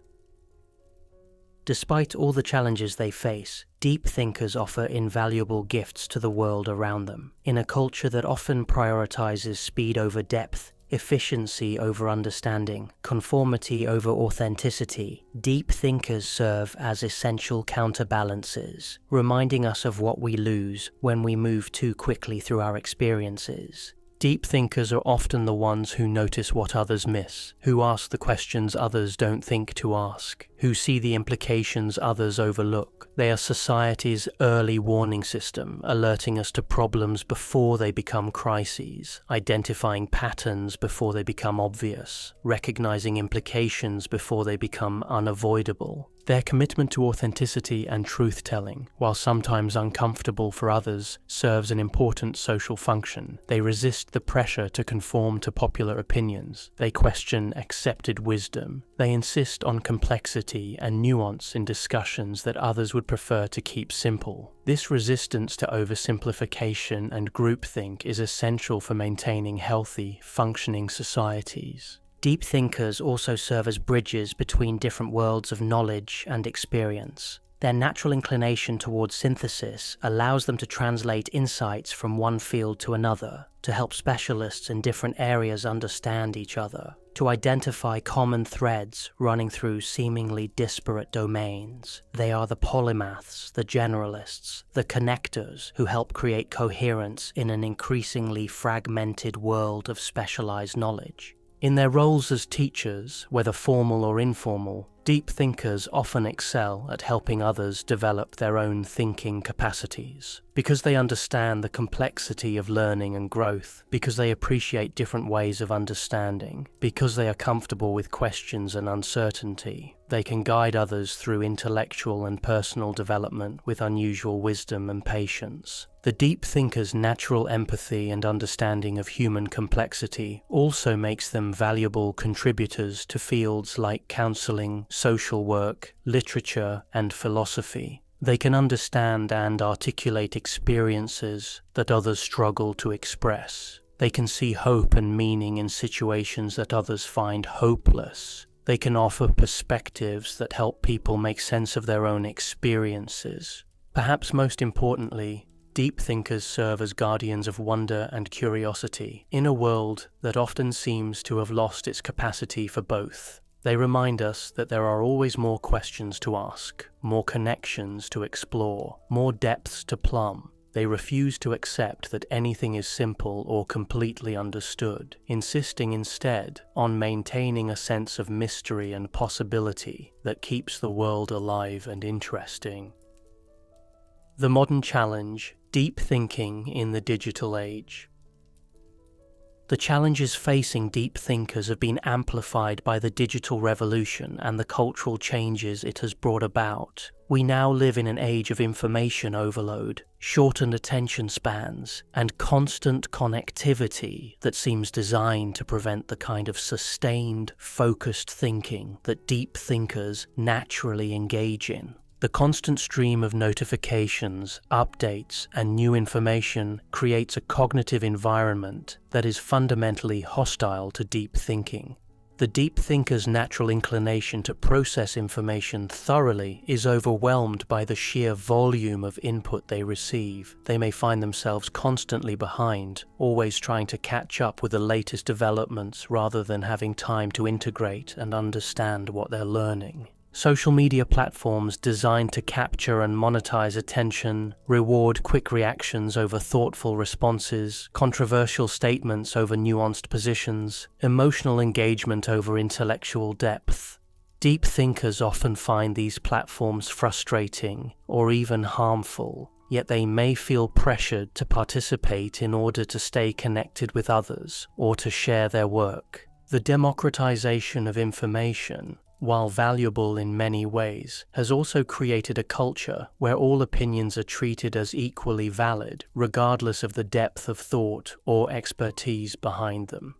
Despite all the challenges they face, deep thinkers offer invaluable gifts to the world around them. In a culture that often prioritizes speed over depth, efficiency over understanding, conformity over authenticity, deep thinkers serve as essential counterbalances, reminding us of what we lose when we move too quickly through our experiences. Deep thinkers are often the ones who notice what others miss, who ask the questions others don't think to ask, who see the implications others overlook. They are society's early warning system, alerting us to problems before they become crises, identifying patterns before they become obvious, recognizing implications before they become unavoidable. Their commitment to authenticity and truth-telling, while sometimes uncomfortable for others, serves an important social function. They resist the pressure to conform to popular opinions. They question accepted wisdom. They insist on complexity and nuance in discussions that others would prefer to keep simple. This resistance to oversimplification and groupthink is essential for maintaining healthy, functioning societies. Deep thinkers also serve as bridges between different worlds of knowledge and experience. Their natural inclination towards synthesis allows them to translate insights from one field to another, to help specialists in different areas understand each other, to identify common threads running through seemingly disparate domains. They are the polymaths, the generalists, the connectors who help create coherence in an increasingly fragmented world of specialized knowledge. In their roles as teachers, whether formal or informal, deep thinkers often excel at helping others develop their own thinking capacities. Because they understand the complexity of learning and growth, because they appreciate different ways of understanding, because they are comfortable with questions and uncertainty, they can guide others through intellectual and personal development with unusual wisdom and patience. The deep thinker's natural empathy and understanding of human complexity also makes them valuable contributors to fields like counseling, social work, literature, and philosophy. They can understand and articulate experiences that others struggle to express. They can see hope and meaning in situations that others find hopeless. They can offer perspectives that help people make sense of their own experiences. Perhaps most importantly, deep thinkers serve as guardians of wonder and curiosity in a world that often seems to have lost its capacity for both. They remind us that there are always more questions to ask, more connections to explore, more depths to plumb. They refuse to accept that anything is simple or completely understood, insisting instead on maintaining a sense of mystery and possibility that keeps the world alive and interesting. The modern challenge: deep thinking in the digital age. The challenges facing deep thinkers have been amplified by the digital revolution and the cultural changes it has brought about. We now live in an age of information overload, shortened attention spans, and constant connectivity that seems designed to prevent the kind of sustained, focused thinking that deep thinkers naturally engage in. The constant stream of notifications, updates, and new information creates a cognitive environment that is fundamentally hostile to deep thinking. The deep thinker's natural inclination to process information thoroughly is overwhelmed by the sheer volume of input they receive. They may find themselves constantly behind, always trying to catch up with the latest developments rather than having time to integrate and understand what they're learning. Social media platforms designed to capture and monetize attention, reward quick reactions over thoughtful responses, controversial statements over nuanced positions, emotional engagement over intellectual depth. Deep thinkers often find these platforms frustrating or even harmful, yet they may feel pressured to participate in order to stay connected with others or to share their work. The democratization of information, while valuable in many ways, has also created a culture where all opinions are treated as equally valid, regardless of the depth of thought or expertise behind them.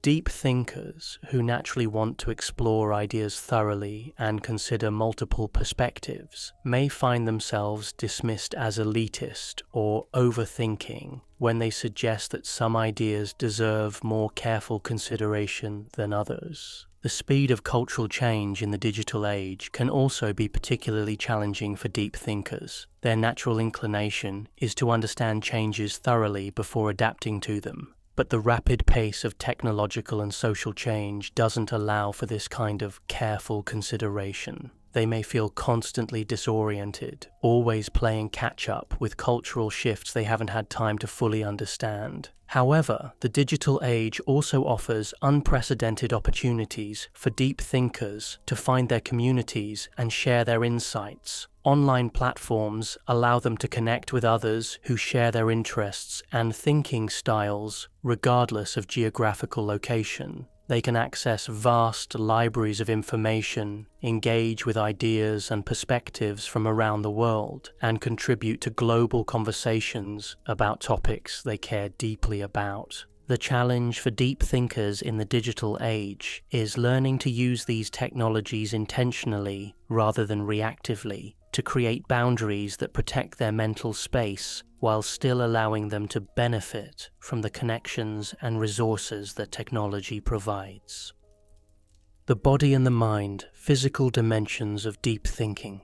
Deep thinkers, who naturally want to explore ideas thoroughly and consider multiple perspectives, may find themselves dismissed as elitist or overthinking when they suggest that some ideas deserve more careful consideration than others. The speed of cultural change in the digital age can also be particularly challenging for deep thinkers. Their natural inclination is to understand changes thoroughly before adapting to them. But the rapid pace of technological and social change doesn't allow for this kind of careful consideration. They may feel constantly disoriented, always playing catch-up with cultural shifts they haven't had time to fully understand. However, the digital age also offers unprecedented opportunities for deep thinkers to find their communities and share their insights. Online platforms allow them to connect with others who share their interests and thinking styles, regardless of geographical location. They can access vast libraries of information, engage with ideas and perspectives from around the world, and contribute to global conversations about topics they care deeply about. The challenge for deep thinkers in the digital age is learning to use these technologies intentionally rather than reactively, to create boundaries that protect their mental space while still allowing them to benefit from the connections and resources that technology provides. The body and the mind, physical dimensions of deep thinking.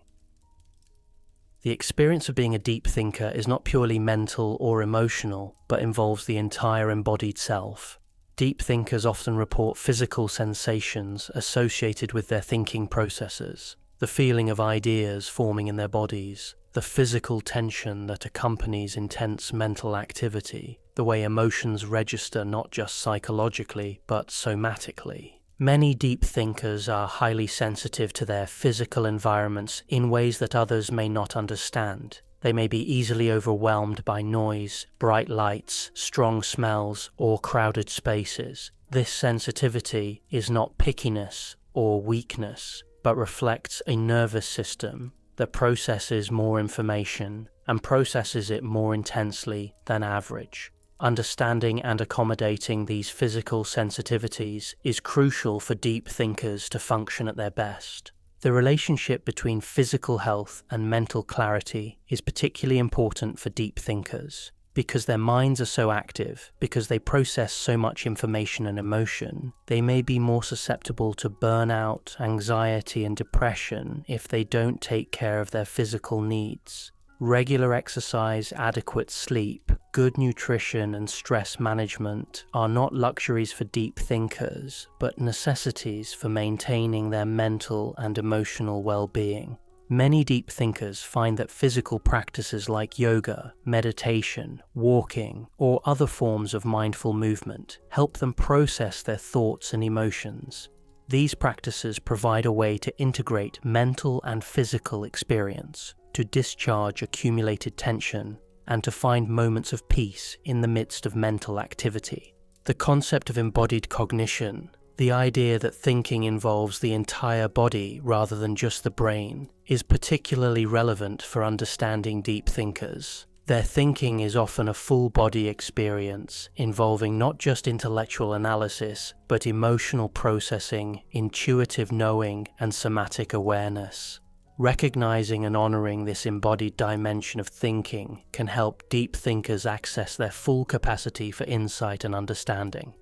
The experience of being a deep thinker is not purely mental or emotional, but involves the entire embodied self. Deep thinkers often report physical sensations associated with their thinking processes, the feeling of ideas forming in their bodies, the physical tension that accompanies intense mental activity, the way emotions register not just psychologically but somatically. Many deep thinkers are highly sensitive to their physical environments in ways that others may not understand. They may be easily overwhelmed by noise, bright lights, strong smells, or crowded spaces. This sensitivity is not pickiness or weakness, but reflects a nervous system that processes more information and processes it more intensely than average. Understanding and accommodating these physical sensitivities is crucial for deep thinkers to function at their best. The relationship between physical health and mental clarity is particularly important for deep thinkers. Because their minds are so active, because they process so much information and emotion, they may be more susceptible to burnout, anxiety, and depression if they don't take care of their physical needs. Regular exercise, adequate sleep, good nutrition, and stress management are not luxuries for deep thinkers, but necessities for maintaining their mental and emotional well-being. Many deep thinkers find that physical practices like yoga, meditation, walking, or other forms of mindful movement help them process their thoughts and emotions. These practices provide a way to integrate mental and physical experience, to discharge accumulated tension, and to find moments of peace in the midst of mental activity. The concept of embodied cognition, the idea that thinking involves the entire body rather than just the brain, is particularly relevant for understanding deep thinkers. Their thinking is often a full-body experience, involving not just intellectual analysis, but emotional processing, intuitive knowing, and somatic awareness. Recognizing and honoring this embodied dimension of thinking can help deep thinkers access their full capacity for insight and understanding.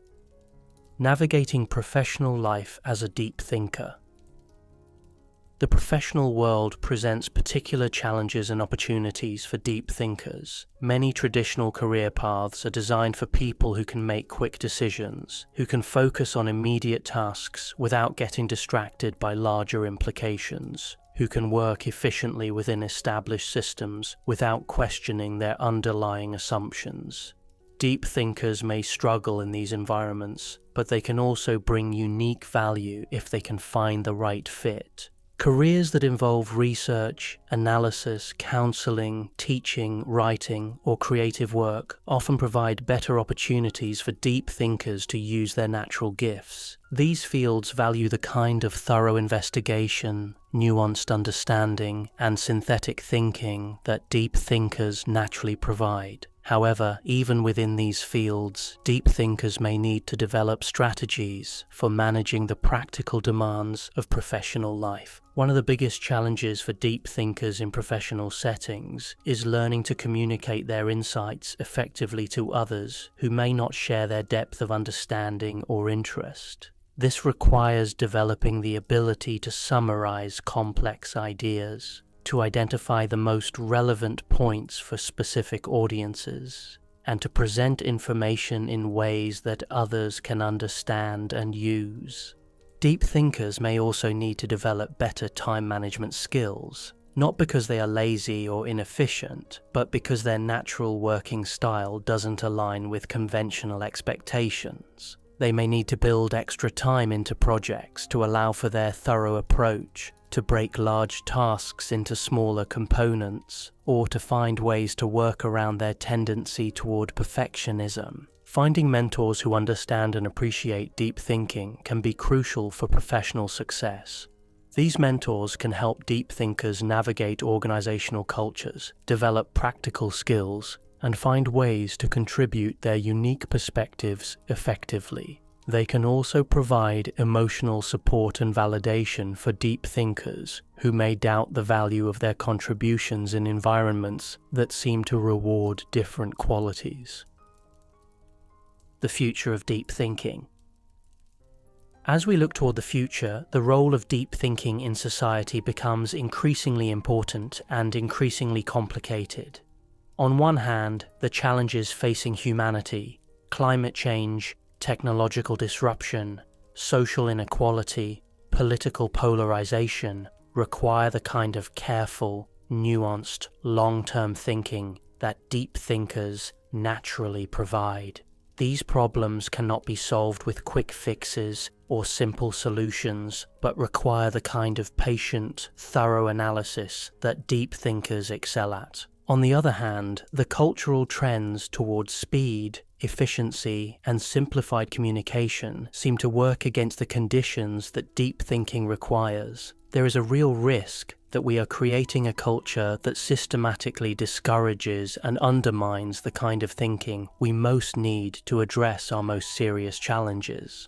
Navigating professional life as a deep thinker. The professional world presents particular challenges and opportunities for deep thinkers. Many traditional career paths are designed for people who can make quick decisions, who can focus on immediate tasks without getting distracted by larger implications, who can work efficiently within established systems without questioning their underlying assumptions. Deep thinkers may struggle in these environments, but they can also bring unique value if they can find the right fit. Careers that involve research, analysis, counseling, teaching, writing, or creative work often provide better opportunities for deep thinkers to use their natural gifts. These fields value the kind of thorough investigation, nuanced understanding, and synthetic thinking that deep thinkers naturally provide. However, even within these fields, deep thinkers may need to develop strategies for managing the practical demands of professional life. One of the biggest challenges for deep thinkers in professional settings is learning to communicate their insights effectively to others who may not share their depth of understanding or interest. This requires developing the ability to summarize complex ideas, to identify the most relevant points for specific audiences, and to present information in ways that others can understand and use. Deep thinkers may also need to develop better time management skills, not because they are lazy or inefficient, but because their natural working style doesn't align with conventional expectations. They may need to build extra time into projects to allow for their thorough approach, to break large tasks into smaller components, or to find ways to work around their tendency toward perfectionism. Finding mentors who understand and appreciate deep thinking can be crucial for professional success. These mentors can help deep thinkers navigate organizational cultures, develop practical skills, and find ways to contribute their unique perspectives effectively. They can also provide emotional support and validation for deep thinkers who may doubt the value of their contributions in environments that seem to reward different qualities. The future of deep thinking. As we look toward the future, the role of deep thinking in society becomes increasingly important and increasingly complicated. On one hand, the challenges facing humanity, climate change, technological disruption, social inequality, political polarization, require the kind of careful, nuanced, long-term thinking that deep thinkers naturally provide. These problems cannot be solved with quick fixes or simple solutions, but require the kind of patient, thorough analysis that deep thinkers excel at. On the other hand, the cultural trends towards speed, efficiency, and simplified communication seem to work against the conditions that deep thinking requires. There is a real risk that we are creating a culture that systematically discourages and undermines the kind of thinking we most need to address our most serious challenges.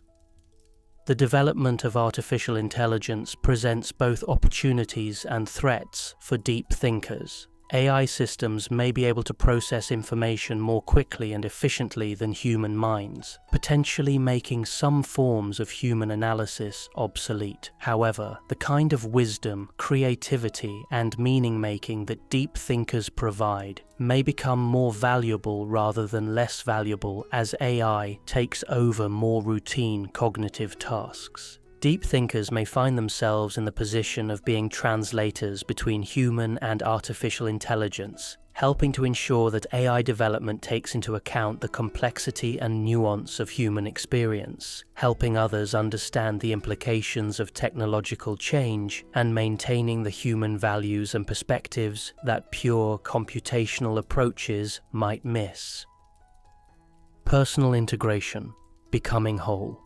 The development of artificial intelligence presents both opportunities and threats for deep thinkers. AI systems may be able to process information more quickly and efficiently than human minds, potentially making some forms of human analysis obsolete. However, the kind of wisdom, creativity, and meaning-making that deep thinkers provide may become more valuable rather than less valuable as AI takes over more routine cognitive tasks. Deep thinkers may find themselves in the position of being translators between human and artificial intelligence, helping to ensure that AI development takes into account the complexity and nuance of human experience, helping others understand the implications of technological change, and maintaining the human values and perspectives that pure computational approaches might miss. Personal integration, becoming whole.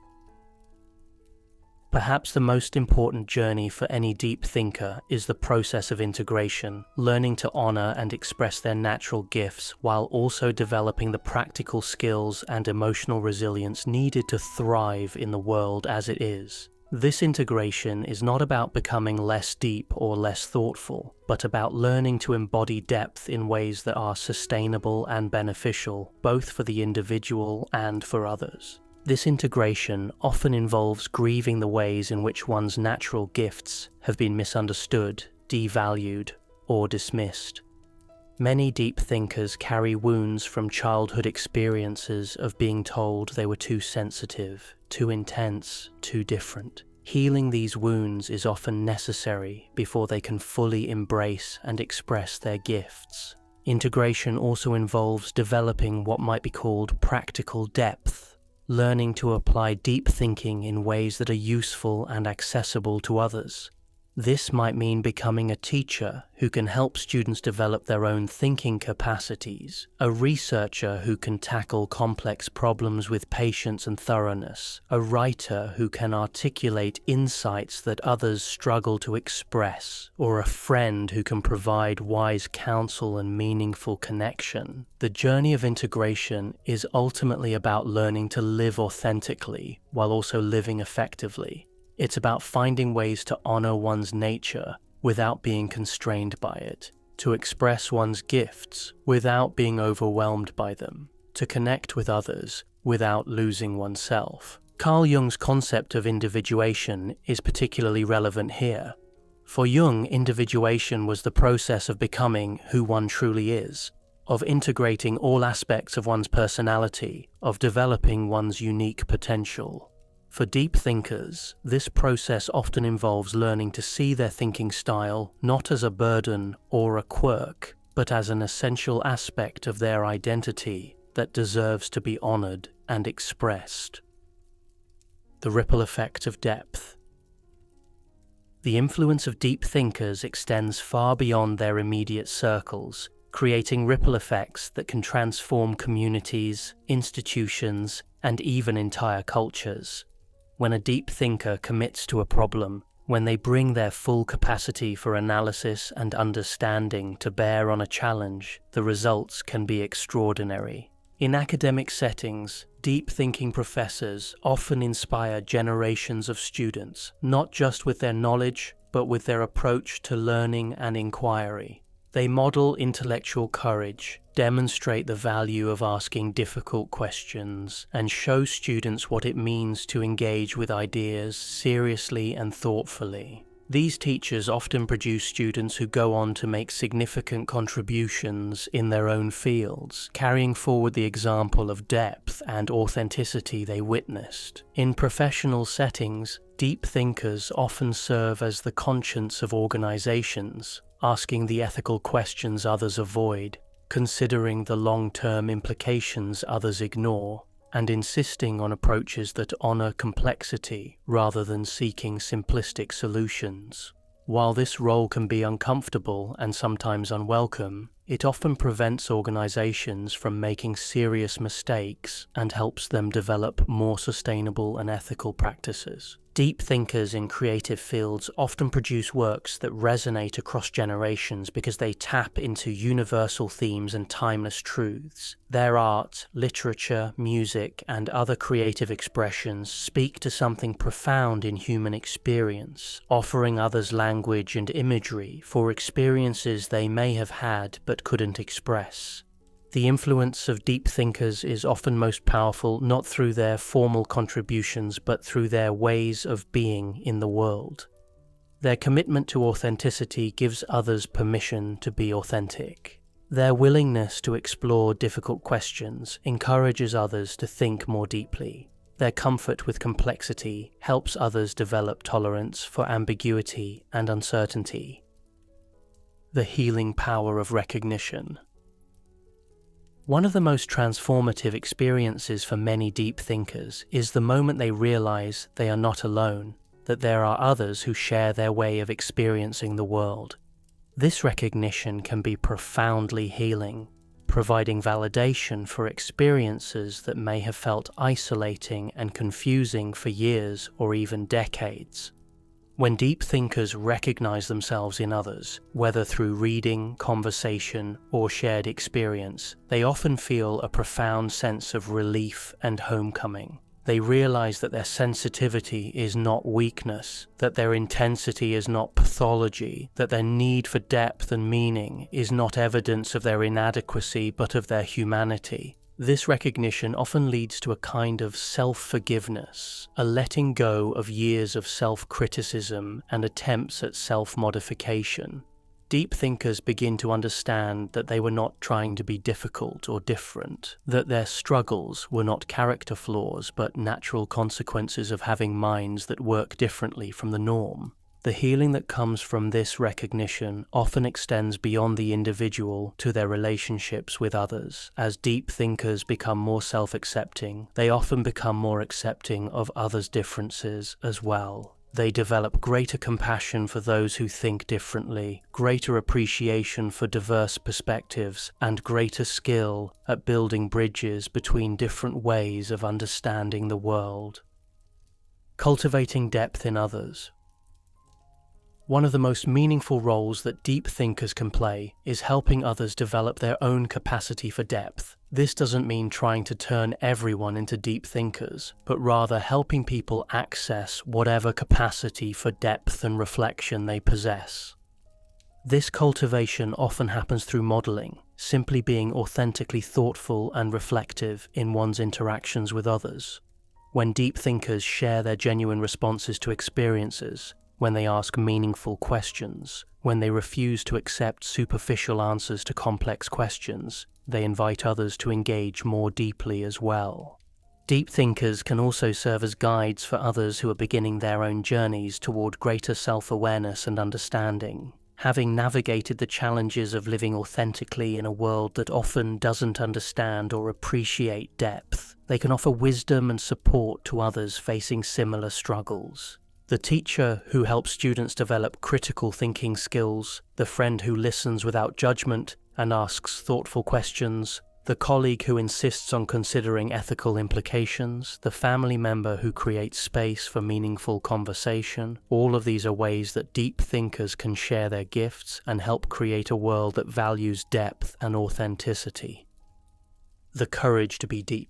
Perhaps the most important journey for any deep thinker is the process of integration, learning to honor and express their natural gifts while also developing the practical skills and emotional resilience needed to thrive in the world as it is. This integration is not about becoming less deep or less thoughtful, but about learning to embody depth in ways that are sustainable and beneficial, both for the individual and for others. This integration often involves grieving the ways in which one's natural gifts have been misunderstood, devalued, or dismissed. Many deep thinkers carry wounds from childhood experiences of being told they were too sensitive, too intense, too different. Healing these wounds is often necessary before they can fully embrace and express their gifts. Integration also involves developing what might be called practical depth, learning to apply deep thinking in ways that are useful and accessible to others. This might mean becoming a teacher who can help students develop their own thinking capacities, a researcher who can tackle complex problems with patience and thoroughness, a writer who can articulate insights that others struggle to express, or a friend who can provide wise counsel and meaningful connection. The journey of integration is ultimately about learning to live authentically while also living effectively. It's about finding ways to honor one's nature without being constrained by it, to express one's gifts without being overwhelmed by them, to connect with others without losing oneself. Carl Jung's concept of individuation is particularly relevant here. For Jung, individuation was the process of becoming who one truly is, of integrating all aspects of one's personality, of developing one's unique potential. For deep thinkers, this process often involves learning to see their thinking style not as a burden or a quirk, but as an essential aspect of their identity that deserves to be honored and expressed. The ripple effect of depth. The influence of deep thinkers extends far beyond their immediate circles, creating ripple effects that can transform communities, institutions, and even entire cultures. When a deep thinker commits to a problem, when they bring their full capacity for analysis and understanding to bear on a challenge, the results can be extraordinary. In academic settings, deep thinking professors often inspire generations of students, not just with their knowledge, but with their approach to learning and inquiry. They model intellectual courage, demonstrate the value of asking difficult questions, and show students what it means to engage with ideas seriously and thoughtfully. These teachers often produce students who go on to make significant contributions in their own fields, carrying forward the example of depth and authenticity they witnessed. In professional settings, deep thinkers often serve as the conscience of organizations, asking the ethical questions others avoid, considering the long-term implications others ignore, and insisting on approaches that honor complexity rather than seeking simplistic solutions. While this role can be uncomfortable and sometimes unwelcome, it often prevents organizations from making serious mistakes and helps them develop more sustainable and ethical practices. Deep thinkers in creative fields often produce works that resonate across generations because they tap into universal themes and timeless truths. Their art, literature, music, and other creative expressions speak to something profound in human experience, offering others language and imagery for experiences they may have had but couldn't express. The influence of deep thinkers is often most powerful not through their formal contributions but through their ways of being in the world. Their commitment to authenticity gives others permission to be authentic. Their willingness to explore difficult questions encourages others to think more deeply. Their comfort with complexity helps others develop tolerance for ambiguity and uncertainty. The healing power of recognition. One of the most transformative experiences for many deep thinkers is the moment they realize they are not alone, that there are others who share their way of experiencing the world. This recognition can be profoundly healing, providing validation for experiences that may have felt isolating and confusing for years or even decades. When deep thinkers recognize themselves in others, whether through reading, conversation, or shared experience, they often feel a profound sense of relief and homecoming. They realize that their sensitivity is not weakness, that their intensity is not pathology, that their need for depth and meaning is not evidence of their inadequacy but of their humanity. This recognition often leads to a kind of self-forgiveness, a letting go of years of self-criticism and attempts at self-modification. Deep thinkers begin to understand that they were not trying to be difficult or different, that their struggles were not character flaws but natural consequences of having minds that work differently from the norm. The healing that comes from this recognition often extends beyond the individual to their relationships with others. As deep thinkers become more self-accepting, they often become more accepting of others' differences as well. They develop greater compassion for those who think differently, greater appreciation for diverse perspectives, and greater skill at building bridges between different ways of understanding the world. Cultivating depth in others. One of the most meaningful roles that deep thinkers can play is helping others develop their own capacity for depth. This doesn't mean trying to turn everyone into deep thinkers, but rather helping people access whatever capacity for depth and reflection they possess. This cultivation often happens through modeling, simply being authentically thoughtful and reflective in one's interactions with others. When deep thinkers share their genuine responses to experiences, when they ask meaningful questions, when they refuse to accept superficial answers to complex questions, they invite others to engage more deeply as well. Deep thinkers can also serve as guides for others who are beginning their own journeys toward greater self-awareness and understanding. Having navigated the challenges of living authentically in a world that often doesn't understand or appreciate depth, they can offer wisdom and support to others facing similar struggles. The teacher who helps students develop critical thinking skills, the friend who listens without judgment and asks thoughtful questions, the colleague who insists on considering ethical implications, the family member who creates space for meaningful conversation, all of these are ways that deep thinkers can share their gifts and help create a world that values depth and authenticity. The courage to be deep.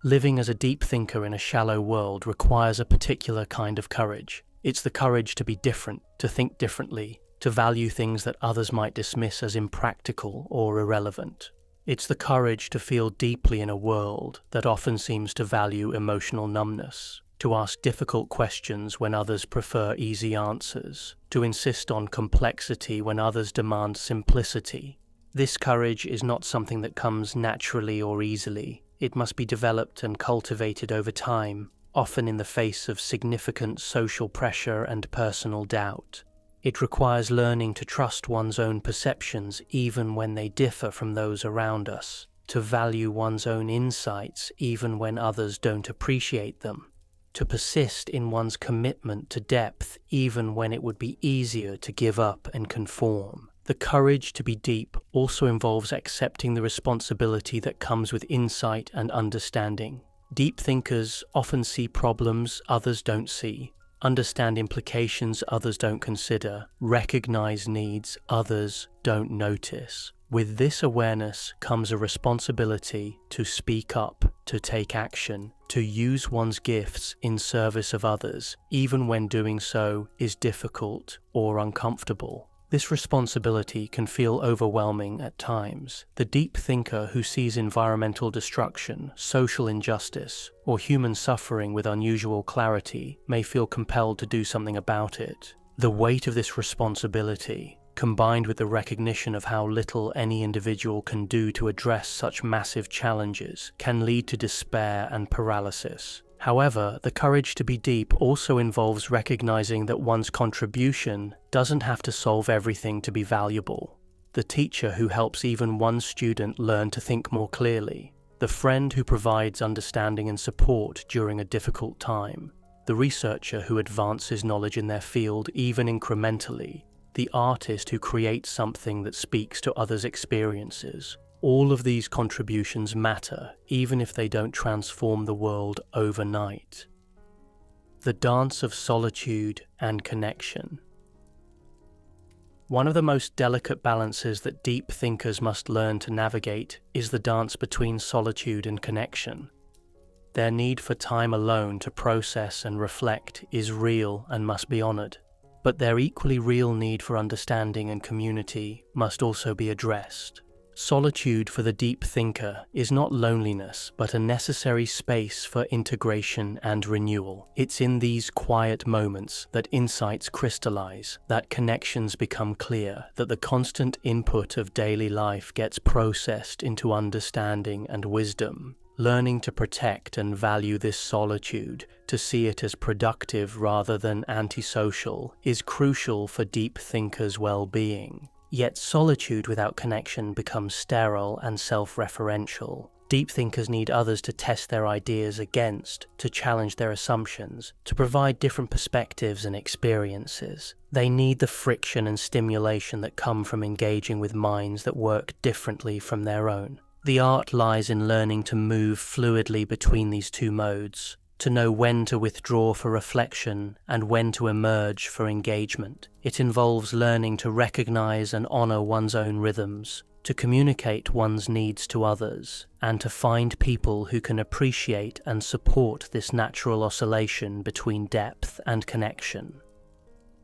Living as a deep thinker in a shallow world requires a particular kind of courage. It's the courage to be different, to think differently, to value things that others might dismiss as impractical or irrelevant. It's the courage to feel deeply in a world that often seems to value emotional numbness, to ask difficult questions when others prefer easy answers, to insist on complexity when others demand simplicity. This courage is not something that comes naturally or easily. It must be developed and cultivated over time, often in the face of significant social pressure and personal doubt. It requires learning to trust one's own perceptions even when they differ from those around us, to value one's own insights even when others don't appreciate them, to persist in one's commitment to depth even when it would be easier to give up and conform. The courage to be deep also involves accepting the responsibility that comes with insight and understanding. Deep thinkers often see problems others don't see, understand implications others don't consider, recognize needs others don't notice. With this awareness comes a responsibility to speak up, to take action, to use one's gifts in service of others, even when doing so is difficult or uncomfortable. This responsibility can feel overwhelming at times. The deep thinker who sees environmental destruction, social injustice, or human suffering with unusual clarity may feel compelled to do something about it. The weight of this responsibility, combined with the recognition of how little any individual can do to address such massive challenges, can lead to despair and paralysis. However, the courage to be deep also involves recognizing that one's contribution doesn't have to solve everything to be valuable. The teacher who helps even one student learn to think more clearly, the friend who provides understanding and support during a difficult time, the researcher who advances knowledge in their field even incrementally, the artist who creates something that speaks to others' experiences. All of these contributions matter, even if they don't transform the world overnight. The dance of solitude and connection. One of the most delicate balances that deep thinkers must learn to navigate is the dance between solitude and connection. Their need for time alone to process and reflect is real and must be honored, but their equally real need for understanding and community must also be addressed. Solitude for the deep thinker is not loneliness, but a necessary space for integration and renewal. It's in these quiet moments that insights crystallize, that connections become clear, that the constant input of daily life gets processed into understanding and wisdom. Learning to protect and value this solitude, to see it as productive rather than antisocial, is crucial for deep thinkers' well-being. Yet solitude without connection becomes sterile and self-referential. Deep thinkers need others to test their ideas against, to challenge their assumptions, to provide different perspectives and experiences. They need the friction and stimulation that come from engaging with minds that work differently from their own. The art lies in learning to move fluidly between these two modes, to know when to withdraw for reflection and when to emerge for engagement. It involves learning to recognize and honor one's own rhythms, to communicate one's needs to others, and to find people who can appreciate and support this natural oscillation between depth and connection.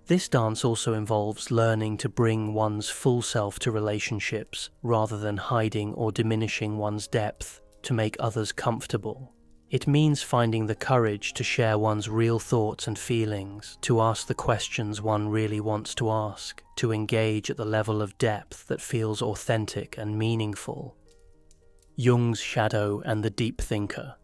This dance also involves learning to bring one's full self to relationships rather than hiding or diminishing one's depth to make others comfortable. It means finding the courage to share one's real thoughts and feelings, to ask the questions one really wants to ask, to engage at the level of depth that feels authentic and meaningful. Jung's shadow and the deep thinker.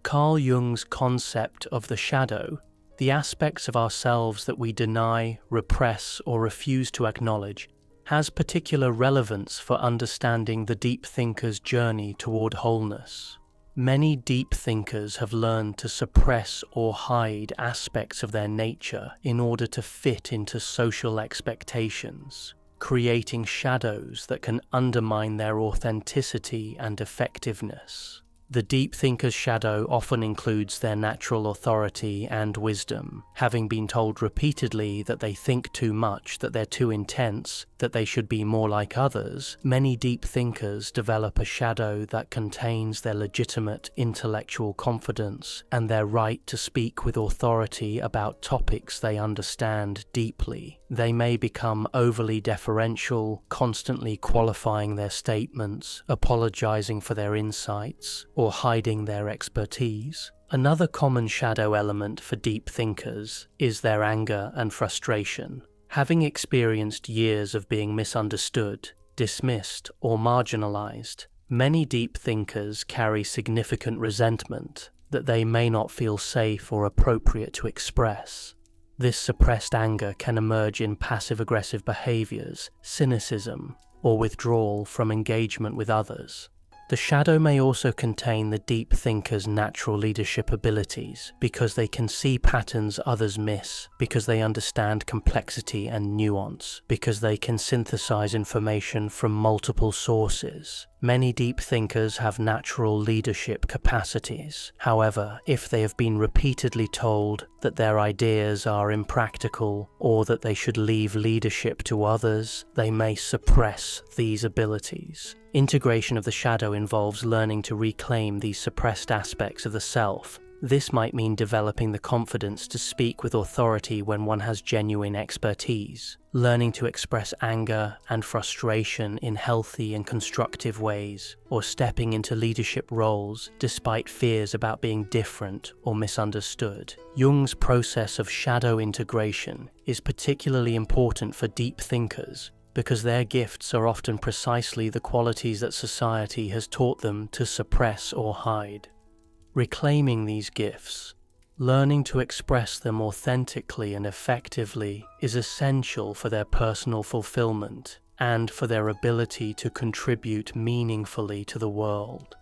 Carl Jung's concept of the shadow, the aspects of ourselves that we deny, repress, or refuse to acknowledge, has particular relevance for understanding the deep thinker's journey toward wholeness. Many deep thinkers have learned to suppress or hide aspects of their nature in order to fit into social expectations, creating shadows that can undermine their authenticity and effectiveness. The deep thinker's shadow often includes their natural authority and wisdom. Having been told repeatedly that they think too much, that they're too intense, that they should be more like others, many deep thinkers develop a shadow that contains their legitimate intellectual confidence and their right to speak with authority about topics they understand deeply. They may become overly deferential, constantly qualifying their statements, apologizing for their insights, or hiding their expertise. Another common shadow element for deep thinkers is their anger and frustration. Having experienced years of being misunderstood, dismissed, or marginalized, many deep thinkers carry significant resentment that they may not feel safe or appropriate to express. This suppressed anger can emerge in passive-aggressive behaviors, cynicism, or withdrawal from engagement with others. The shadow may also contain the deep thinker's natural leadership abilities because they can see patterns others miss, because they understand complexity and nuance, because they can synthesize information from multiple sources. Many deep thinkers have natural leadership capacities. However, if they have been repeatedly told that their ideas are impractical or that they should leave leadership to others, they may suppress these abilities. Integration of the shadow involves learning to reclaim these suppressed aspects of the self. This might mean developing the confidence to speak with authority when one has genuine expertise, learning to express anger and frustration in healthy and constructive ways, or stepping into leadership roles despite fears about being different or misunderstood. Jung's process of shadow integration is particularly important for deep thinkers because their gifts are often precisely the qualities that society has taught them to suppress or hide. Reclaiming these gifts, learning to express them authentically and effectively is essential for their personal fulfillment and for their ability to contribute meaningfully to the world.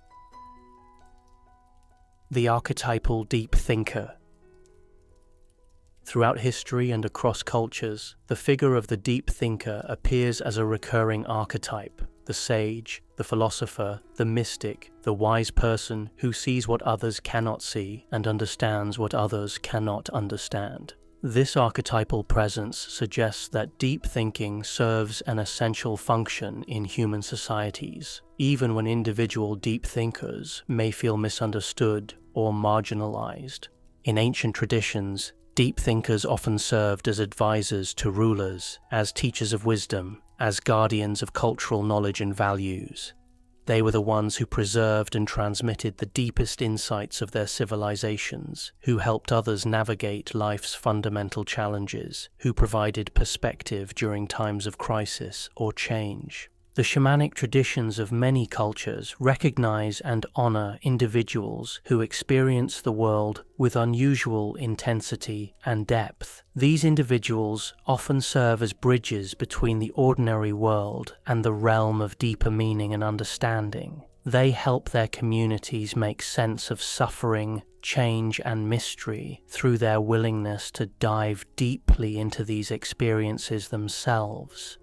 The archetypal deep thinker. Throughout history and across cultures, the figure of the deep thinker appears as a recurring archetype. The sage, the philosopher, the mystic, the wise person who sees what others cannot see and understands what others cannot understand. This archetypal presence suggests that deep thinking serves an essential function in human societies, even when individual deep thinkers may feel misunderstood or marginalized. In ancient traditions, Deep thinkers often served as advisors to rulers, as teachers of wisdom, as guardians of cultural knowledge and values. They were the ones who preserved and transmitted the deepest insights of their civilizations, who helped others navigate life's fundamental challenges, who provided perspective during times of crisis or change. The shamanic traditions of many cultures recognize and honor individuals who experience the world with unusual intensity and depth. These individuals often serve as bridges between the ordinary world and the realm of deeper meaning and understanding. They help their communities make sense of suffering, change, and mystery through their willingness to dive deeply into these experiences themselves.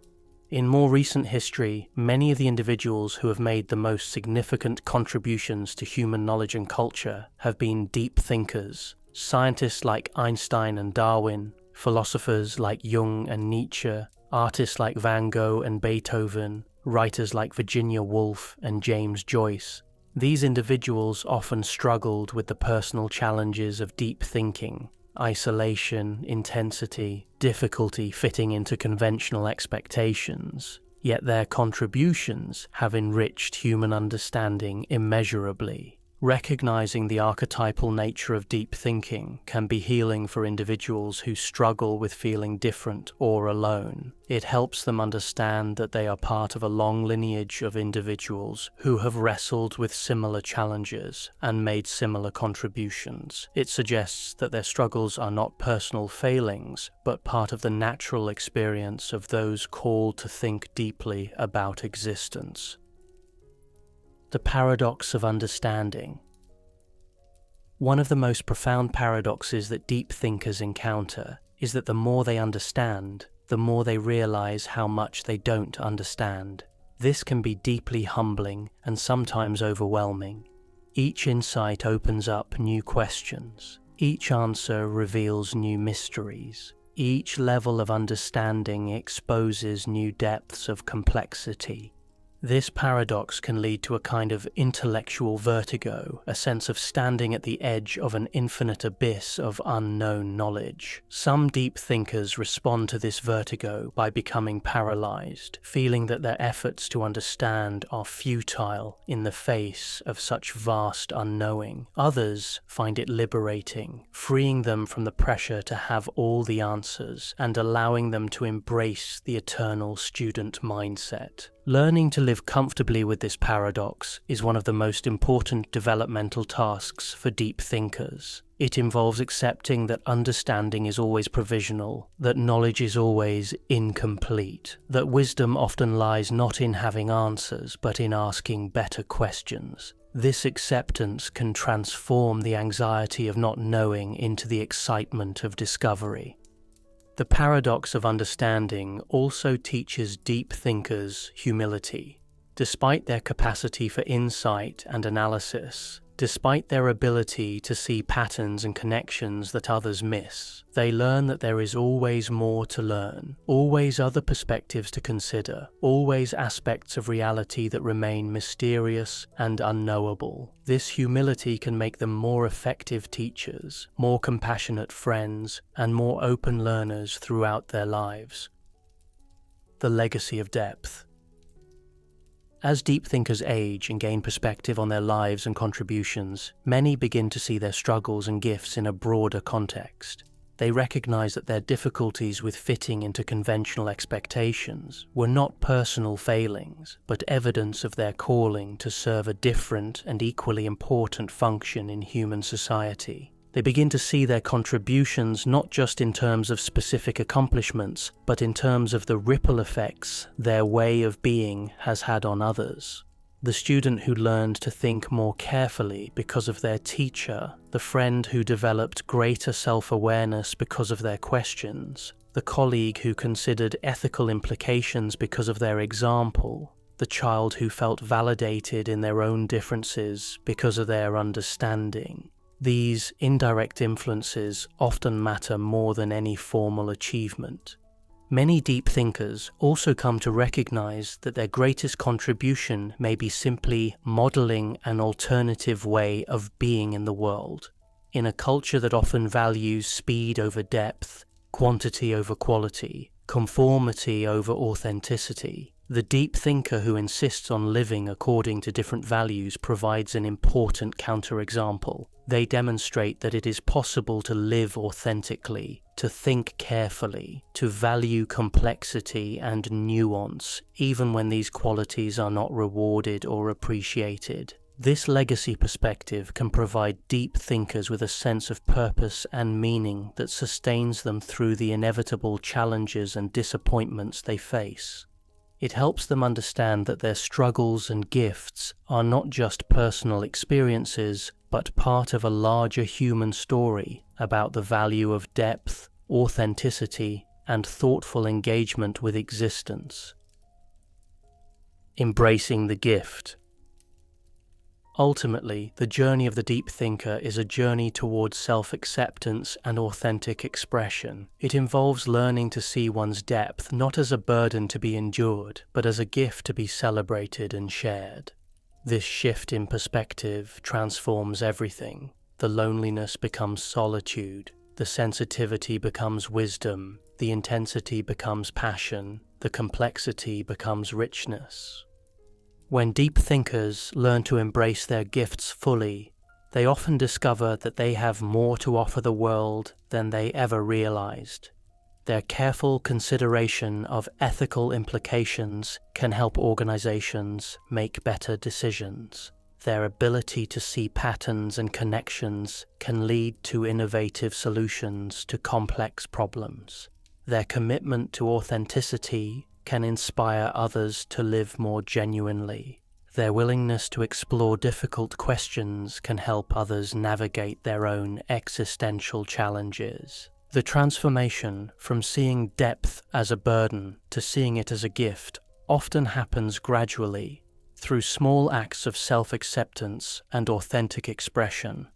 In more recent history, many of the individuals who have made the most significant contributions to human knowledge and culture have been deep thinkers. Scientists like Einstein and Darwin, philosophers like Jung and Nietzsche, artists like Van Gogh and Beethoven, writers like Virginia Woolf and James Joyce. These individuals often struggled with the personal challenges of deep thinking, isolation, intensity, difficulty fitting into conventional expectations, yet their contributions have enriched human understanding immeasurably. Recognizing the archetypal nature of deep thinking can be healing for individuals who struggle with feeling different or alone. It helps them understand that they are part of a long lineage of individuals who have wrestled with similar challenges and made similar contributions. It suggests that their struggles are not personal failings, but part of the natural experience of those called to think deeply about existence. The paradox of understanding. One of the most profound paradoxes that deep thinkers encounter is that the more they understand, the more they realize how much they don't understand. This can be deeply humbling and sometimes overwhelming. Each insight opens up new questions. Each answer reveals new mysteries. Each level of understanding exposes new depths of complexity. This paradox can lead to a kind of intellectual vertigo, a sense of standing at the edge of an infinite abyss of unknown knowledge. Some deep thinkers respond to this vertigo by becoming paralyzed, feeling that their efforts to understand are futile in the face of such vast unknowing. Others find it liberating, freeing them from the pressure to have all the answers and allowing them to embrace the eternal student mindset. Learning to live comfortably with this paradox is one of the most important developmental tasks for deep thinkers. It involves accepting that understanding is always provisional, that knowledge is always incomplete, that wisdom often lies not in having answers, but in asking better questions. This acceptance can transform the anxiety of not knowing into the excitement of discovery. The paradox of understanding also teaches deep thinkers humility. Despite their capacity for insight and analysis, despite their ability to see patterns and connections that others miss, they learn that there is always more to learn, always other perspectives to consider, always aspects of reality that remain mysterious and unknowable. This humility can make them more effective teachers, more compassionate friends, and more open learners throughout their lives. The legacy of depth. As deep thinkers age and gain perspective on their lives and contributions, many begin to see their struggles and gifts in a broader context. They recognize that their difficulties with fitting into conventional expectations were not personal failings, but evidence of their calling to serve a different and equally important function in human society. They begin to see their contributions not just in terms of specific accomplishments, but in terms of the ripple effects their way of being has had on others. The student who learned to think more carefully because of their teacher, the friend who developed greater self-awareness because of their questions, the colleague who considered ethical implications because of their example, the child who felt validated in their own differences because of their understanding. These indirect influences often matter more than any formal achievement. Many deep thinkers also come to recognize that their greatest contribution may be simply modeling an alternative way of being in the world. In a culture that often values speed over depth, quantity over quality, conformity over authenticity, the deep thinker who insists on living according to different values provides an important counterexample. They demonstrate that it is possible to live authentically, to think carefully, to value complexity and nuance, even when these qualities are not rewarded or appreciated. This legacy perspective can provide deep thinkers with a sense of purpose and meaning that sustains them through the inevitable challenges and disappointments they face. It helps them understand that their struggles and gifts are not just personal experiences, but part of a larger human story about the value of depth, authenticity, and thoughtful engagement with existence. Embracing the gift. Ultimately, the journey of the deep thinker is a journey towards self-acceptance and authentic expression. It involves learning to see one's depth not as a burden to be endured, but as a gift to be celebrated and shared. This shift in perspective transforms everything. The loneliness becomes solitude, the sensitivity becomes wisdom, the intensity becomes passion, the complexity becomes richness. When deep thinkers learn to embrace their gifts fully, they often discover that they have more to offer the world than they ever realized. Their careful consideration of ethical implications can help organizations make better decisions. Their ability to see patterns and connections can lead to innovative solutions to complex problems. Their commitment to authenticity can inspire others to live more genuinely. Their willingness to explore difficult questions can help others navigate their own existential challenges. The transformation from seeing depth as a burden to seeing it as a gift often happens gradually, through small acts of self-acceptance and authentic expression.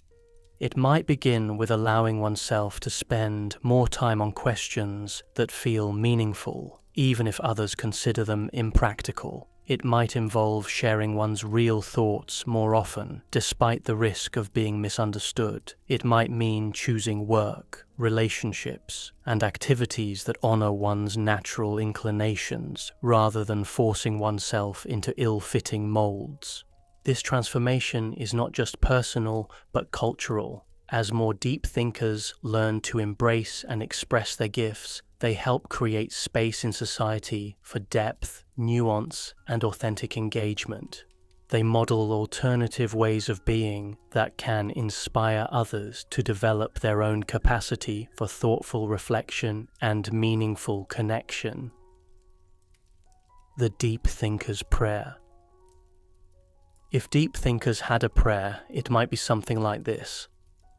It might begin with allowing oneself to spend more time on questions that feel meaningful, even if others consider them impractical. It might involve sharing one's real thoughts more often, despite the risk of being misunderstood. It might mean choosing work, relationships, and activities that honor one's natural inclinations, rather than forcing oneself into ill-fitting molds. This transformation is not just personal, but cultural. As more deep thinkers learn to embrace and express their gifts, they help create space in society for depth, nuance, and authentic engagement. They model alternative ways of being that can inspire others to develop their own capacity for thoughtful reflection and meaningful connection. The Deep Thinker's Prayer. If deep thinkers had a prayer, it might be something like this.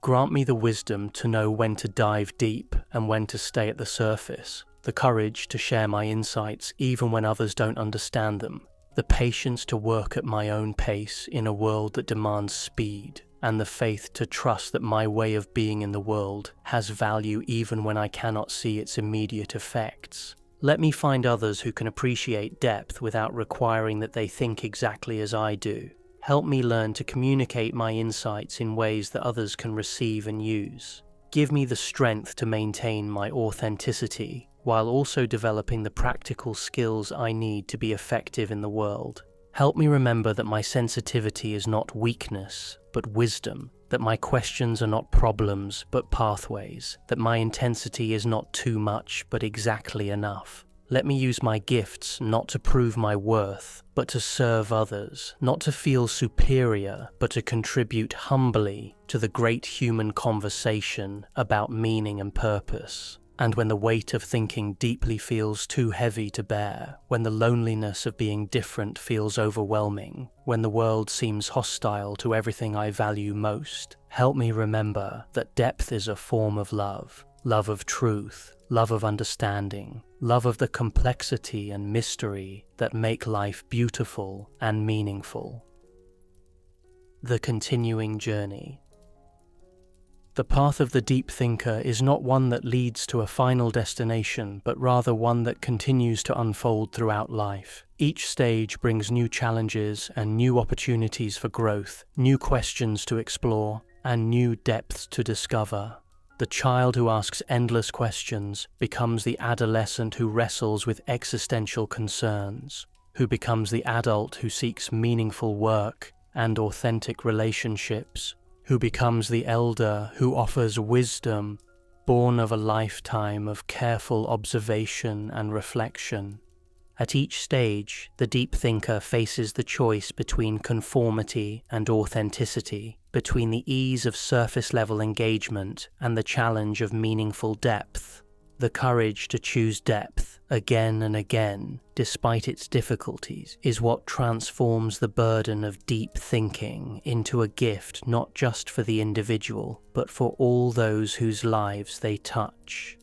Grant me the wisdom to know when to dive deep and when to stay at the surface, the courage to share my insights even when others don't understand them, the patience to work at my own pace in a world that demands speed, and the faith to trust that my way of being in the world has value even when I cannot see its immediate effects. Let me find others who can appreciate depth without requiring that they think exactly as I do. Help me learn to communicate my insights in ways that others can receive and use. Give me the strength to maintain my authenticity, while also developing the practical skills I need to be effective in the world. Help me remember that my sensitivity is not weakness, but wisdom, that my questions are not problems, but pathways, that my intensity is not too much, but exactly enough. Let me use my gifts not to prove my worth, but to serve others, not to feel superior, but to contribute humbly to the great human conversation about meaning and purpose. And when the weight of thinking deeply feels too heavy to bear, when the loneliness of being different feels overwhelming, when the world seems hostile to everything I value most, help me remember that depth is a form of love, love of truth, love of understanding, love of the complexity and mystery that make life beautiful and meaningful. The continuing journey. The path of the deep thinker is not one that leads to a final destination, but rather one that continues to unfold throughout life. Each stage brings new challenges and new opportunities for growth, new questions to explore, and new depths to discover. The child who asks endless questions becomes the adolescent who wrestles with existential concerns, who becomes the adult who seeks meaningful work and authentic relationships, who becomes the elder who offers wisdom born of a lifetime of careful observation and reflection. At each stage, the deep thinker faces the choice between conformity and authenticity, between the ease of surface-level engagement and the challenge of meaningful depth. The courage to choose depth again and again, despite its difficulties, is what transforms the burden of deep thinking into a gift not just for the individual, but for all those whose lives they touch.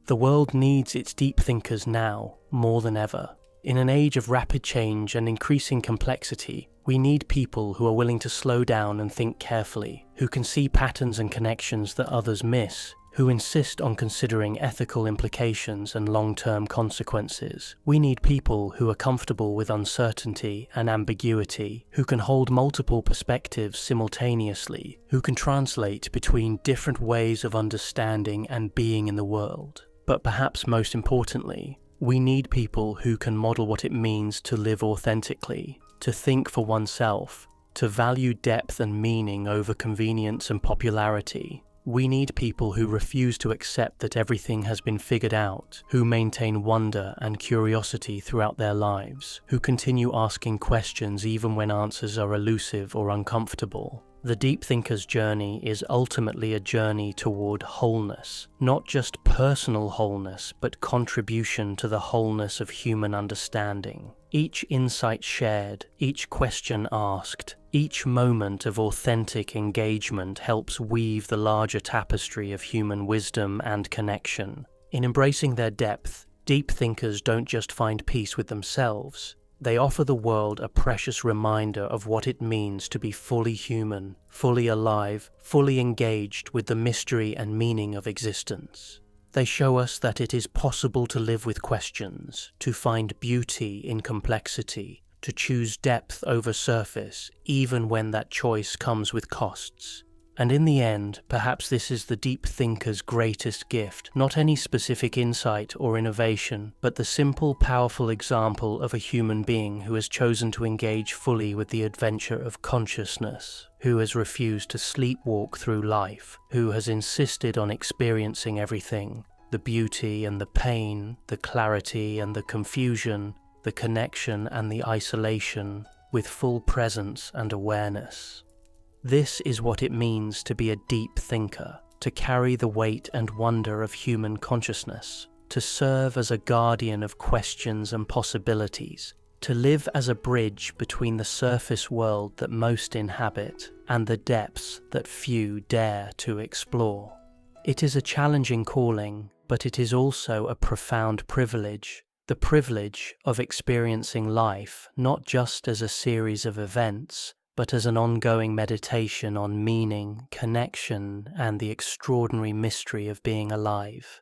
The world needs its deep thinkers now, more than ever. In an age of rapid change and increasing complexity, we need people who are willing to slow down and think carefully, who can see patterns and connections that others miss, who insist on considering ethical implications and long-term consequences. We need people who are comfortable with uncertainty and ambiguity, who can hold multiple perspectives simultaneously, who can translate between different ways of understanding and being in the world. But perhaps most importantly, we need people who can model what it means to live authentically, to think for oneself, to value depth and meaning over convenience and popularity. We need people who refuse to accept that everything has been figured out, who maintain wonder and curiosity throughout their lives, who continue asking questions even when answers are elusive or uncomfortable. The deep thinker's journey is ultimately a journey toward wholeness, not just personal wholeness, but contribution to the wholeness of human understanding. Each insight shared, each question asked, each moment of authentic engagement helps weave the larger tapestry of human wisdom and connection. In embracing their depth, deep thinkers don't just find peace with themselves. They offer the world a precious reminder of what it means to be fully human, fully alive, fully engaged with the mystery and meaning of existence. They show us that it is possible to live with questions, to find beauty in complexity, to choose depth over surface, even when that choice comes with costs. And in the end, perhaps this is the deep thinker's greatest gift, not any specific insight or innovation, but the simple, powerful example of a human being who has chosen to engage fully with the adventure of consciousness, who has refused to sleepwalk through life, who has insisted on experiencing everything, the beauty and the pain, the clarity and the confusion, the connection and the isolation, with full presence and awareness. This is what it means to be a deep thinker, to carry the weight and wonder of human consciousness, to serve as a guardian of questions and possibilities, to live as a bridge between the surface world that most inhabit and the depths that few dare to explore. It is a challenging calling, but it is also a profound privilege, the privilege of experiencing life not just as a series of events, but as an ongoing meditation on meaning, connection, and the extraordinary mystery of being alive.